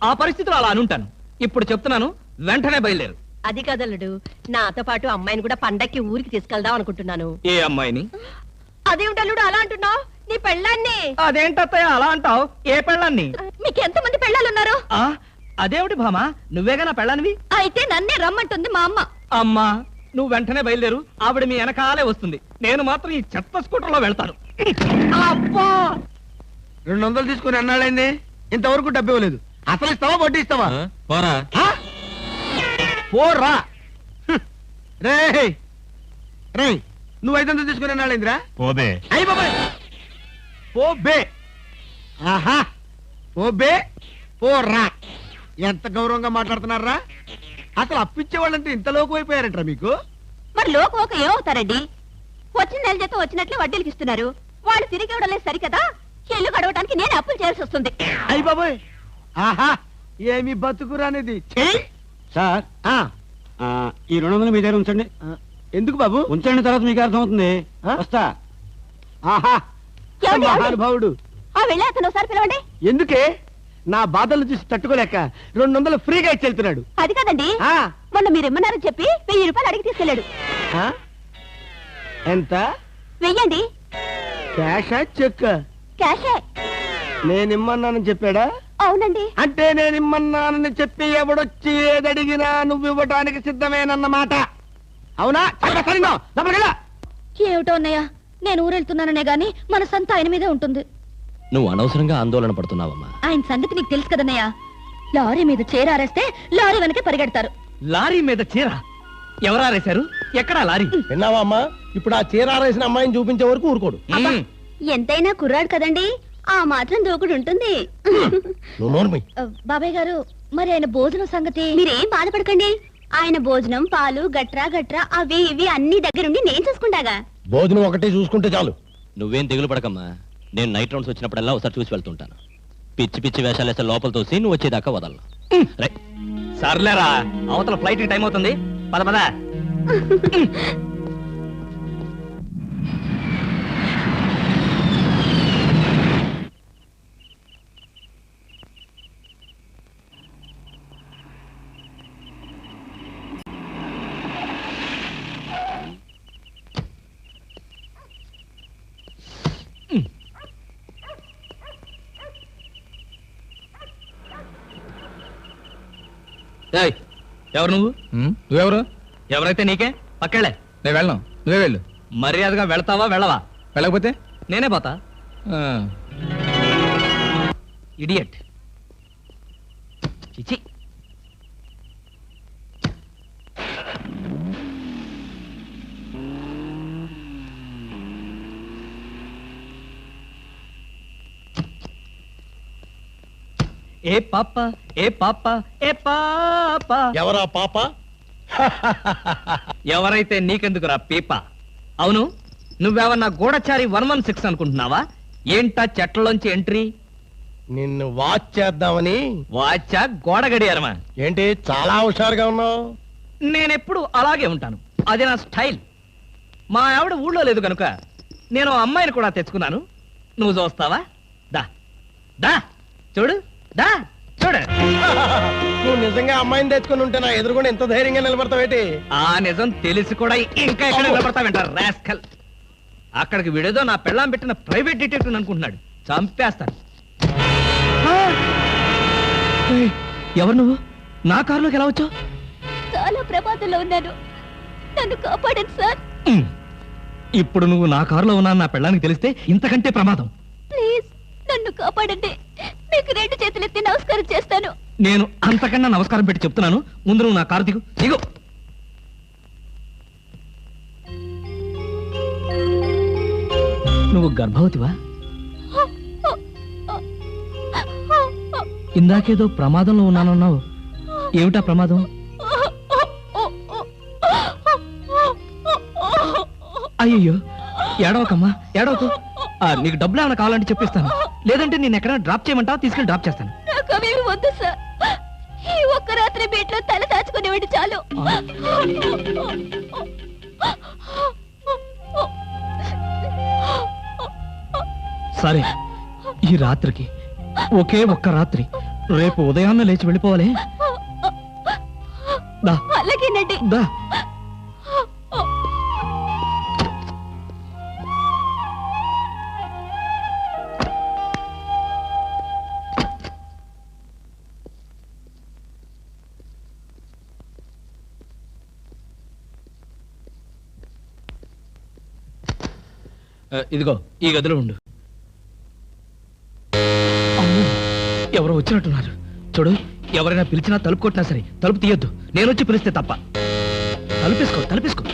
ఆ పరిస్థితిలో అలా అనుంటాను. ఇప్పుడు చెప్తున్నాను, వెంటనే బయలుదేరు. అది కదల్లుడు, నాతో పాటు అమ్మాయిని కూడా పండక్కి ఊరికి తీసుకెళ్దాం అనుకుంటున్నాను. ఏ అమ్మాయిని? అదేమిటి అల్లుడు అలా అంటున్నావు? నీ పెళ్ళాన్ని. అదేంటత్తయ్య అలా అంటావు? ఏ పెళ్ళాన్ని? మీకు ఎంత మంది పెళ్ళాలున్నారు? అదేమిటి భామా, నువ్వేగా నా పెళ్ళానివి? అయితే నన్నే రమ్మంటుంది మా అమ్మ. అమ్మా, నువ్వు వెంటనే బయలుదేరు. ఆవిడ మీ వెనకాలే వస్తుంది. నేను మాత్రం ఈ చెత్త స్కూటర్లో వెళ్తాను. అబ్బా, 200 తీసుకుని అన్నాడైంది, ఇంతవరకు డబ్బు ఇవ్వలేదు. అసలు ఇస్తావా వడ్డీ ఇస్తావా? పోరా. పోరా. రే రే, నువ్వు 500 తీసుకుని అన్నాడైందిరా? పోబే. అయ్యి బాబాయ్, పోబే. ఆహా, పోబే పోరా. ఎంత గౌరవంగా మాట్లాడుతున్నారా? అసలు అప్పిచ్చే వాళ్ళంటే ఇంత లోకు అయిపోయారంటారా మీకు? మరి లోకు ఒక ఏమవుతారండి? వచ్చిన నెల జీతం వచ్చినట్లే వడ్డీలకి ఇస్తున్నారు. వాళ్ళు తిరిగి ఇవ్వడం లేదు సరికదా, ఇల్లు గడవటానికి నేను అప్పులు చేయాల్సి వస్తుంది. అయ్యి బాబాయ్, ఆహా, ఏమి బతుకురానిది. సార్, ఈ 200 మీ దగ్గర ఉంచండి. ఎందుకు బాబు? ఉంచండి, తర్వాత మీకు అర్థమవుతుంది. వస్తా. ఆహా, ఏమండి, ఏమండి? మహానుభావుడు. వెళ్ళి అతను ఒకసారి పిలవండి. ఎందుకే? నా బాధలు చూసి తట్టుకోలేక 200 ఫ్రీగా ఇచ్చి వెళ్తున్నాడు. అది కాదండి, మొన్న మీరు ఇమ్మన్నారని చెప్పి 1000 రూపాయలు అడిగి తీసుకెళ్ళాడు. ఎంత? వెయ్యండి. క్యాషా చెక్? క్యాషే. నేనిమ్మన్నానని చెప్పాడా? అవునండి. అంటే నేనిమ్మన్నానని చెప్పి ఎవడొచ్చి ఏదడిగినా నువ్వు ఇవ్వటానికి సిద్ధమేనన్నమాట. అవునా? ఏమిటో అన్నయ్య, నేను ఊరెళ్తున్నాననే గాని మనసంతా ఆయన మీదే ఉంటుంది. నువ్వు అనవసరంగా ఆందోళన పడుతున్నావమ్మా. ఆయన సంగతి నీకు తెలుసు కదన్నయ్య. లారీ మీద చేరారేస్తే లారీ వెనకే పరిగెడతారు. లారీ మీద చీర ఎవరారేశారు? ఎక్కడా లారీ? విన్నావా అమ్మా? ఇప్పుడు ఆ చీరారేసిన అమ్మాయిని చూపించే వరకు ఊరుకోడు. ఎంతైనా కుర్రాడు కదండి, ఆ మాత్రం దూకుడు ఉంటుంది. బాబాయ్ గారు, మరి ఆయన భోజనం సంగతి? మీరేం బాధపడకండి, ఆయన భోజనం పాలు గట్రా గట్రా అవి ఇవి అన్ని దగ్గరుండి నేను చూసుకుంటాగా. భోజనం ఒకటే చూసుకుంటే చాలు. నువ్వేం దిగులు పడకమ్మా. నేను నైట్ రౌండ్స్ వచ్చినప్పుడల్లా ఒకసారి చూసి వెళ్తుంటాను. పిచ్చి పిచ్చి వేషాలు వేస్తే లోపల తోసి నువ్వు వచ్చేదాకా వదలను. సర్లేరా, అవతల ఫ్లైట్ టైం అవుతుంది. పద పద. ఎవరు నువ్వు? నువ్వెవరు? ఎవరైతే నీకే, పక్కెళ్ళే. నేను వెళ్ళను, నువ్వే వెళ్ళు. మర్యాదగా వెళ్తావా వెళ్ళవా? వెళ్ళకపోతే నేనే పోతా. ఇడియట్. చిచి. ఏ పాప ఏ పాప ఏ పాప. ఎవరా పాప? ఎవరైతే నీకెందుకురా పీప. అవును, నువ్వేమన్నా గూఢచారి 116 అనుకుంటున్నావా? ఏంటా చెట్లలోంచి ఎంట్రీ? నిన్ను వాచ్ చేద్దామని. వాచా గోడ గడియారమా? ఏంటి చాలా హుషారుగా ఉన్నావు? నేనెప్పుడు అలాగే ఉంటాను, అది నా స్టైల్. మా ఆవిడ ఊళ్ళో లేదు కనుక నేను అమ్మాయిని కూడా తెచ్చుకున్నాను. నువ్వు చూస్తావా? దా దా చూడు, దా చూడు. నువ్వు నిజంగా అమ్మాయిని తెచ్చుకుని ఉంటే నా ఎదురుగుండా ఎంత ధైర్యంగా నిలబడతావేటి? ఆ నిజం తెలిసి కూడా ఇంకా ఎక్కడ నిలబడతావేంటారు రాస్కల్. అక్కడికి విడేదో నా పెళ్ళాం పెట్టిన ప్రైవేట్ డిటెక్టివ్ అనుకుంటున్నాడు. చంపేస్తాను. ఏయ్, ఎవరు నువ్వు? నా కారులోకి ఎలా వచ్చావు? చాలా ప్రమాదంలో ఉన్నాను, నన్ను కాపాడండి సార్. ఇప్పుడు నువ్వు నా కారులో ఉన్నా నా పెళ్ళానికి తెలిస్తే ఇంతకంటే ప్రమాదం. ప్లీజ్ నన్ను కాపాడండి, మీకు 2 చేతులెత్తి నమస్కారం చేస్తాను. నేను అంతకన్నా నమస్కారం పెట్టి చెప్తున్నాను, ముందు నువ్వు నా కారు దిగు. దిగు. నువ్వు గర్భవతివా? ఇందాకేదో ప్రమాదంలో ఉన్నానన్నావు. ఏమిటా ప్రమాదం? అయ్యయ్యో, ఏడవకమ్మా, ఏడవకు. నీకు డబ్బులు ఏమైనా కావాలంటే చెప్పిస్తాను, లేదంటే నేను ఎక్కడైనా డ్రాప్ చేయమంటావా? తీసుకెళ్ళి డ్రాప్ చేస్తాను. నాకు అవేమి వద్దు సార్, ఈ ఒక్క రాత్రి బీట్లో తల దాచుకునేవాడి చాలు. సరే, ఈ రాత్రికి ఒకే ఒక్క రాత్రి, రేపు ఉదయాన్నే లేచి వెళ్ళిపోవాలి. దా అలాగేనండి. దా. ఇదిగో ఈ గదిలో ఉండు. అమ్మో, ఎవరో వచ్చినట్టున్నారు. చూడు, ఎవరైనా పిలిచినా తలుపు కొట్టినా సరే తలుపు తీయొద్దు. నేను వచ్చి పిలిస్తే తప్ప. తలుపేసుకో, తలుపేసుకో.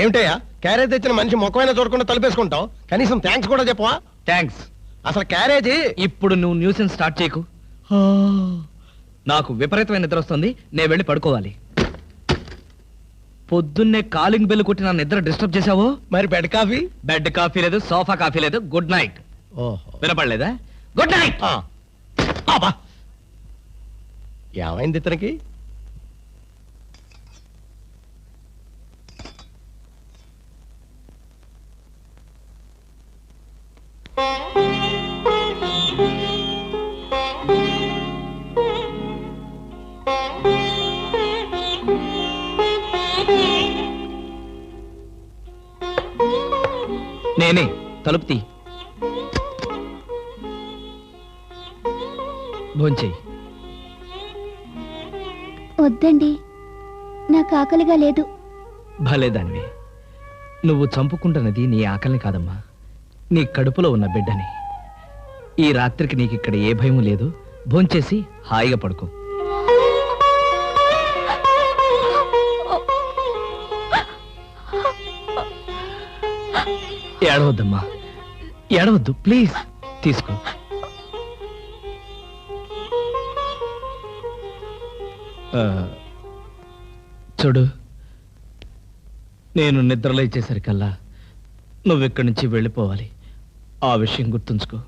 ఏమిటయ్యా, క్యారేజ్ తెచ్చిన మనిషి ముఖమైనా చూడకుండా తలుపేసుకుంటావు, కనీసం థ్యాంక్స్ కూడా చెప్పవా? థ్యాంక్స్. అసలు క్యారేజీ. ఇప్పుడు నువ్వు న్యూసెన్స్ స్టార్ట్ చేయకు. నాకు విపరీతమైన నిద్ర వస్తుంది, నేను వెళ్ళి పడుకోవాలి. పొద్దున్నే కాలింగ్ బెల్ కొట్టి నా నిద్ర డిస్టర్బ్ చేశావో. మరి బెడ్ కాఫీ? బెడ్ కాఫీ లేదు, సోఫా కాఫీ లేదు. Good night. ఓహో, వినపడలేదా? Good night. ఏమైంది ఇతనికి? నేనే. తలుపు తీ. భోంచేయి. వద్దండి, నాకు ఆకలిగా లేదు. భలేదానివి. నువ్వు చంపుకుంటున్నది నీ ఆకలిని కాదమ్మా, నీ కడుపులో ఉన్న బిడ్డని. ఈ రాత్రికి నీకు ఇక్కడ ఏ భయం లేదు. భోంచేసి హాయిగా పడుకో. ఏడవద్దమ్మా, ఏడవద్దు ప్లీజ్. తీసుకో. చూడు, నేను నిద్రలేచేసరికల్లా నువ్వు ఇక్కడి నుంచి వెళ్ళిపోవాలి. ఆ విషయం గుర్తుంచుకో.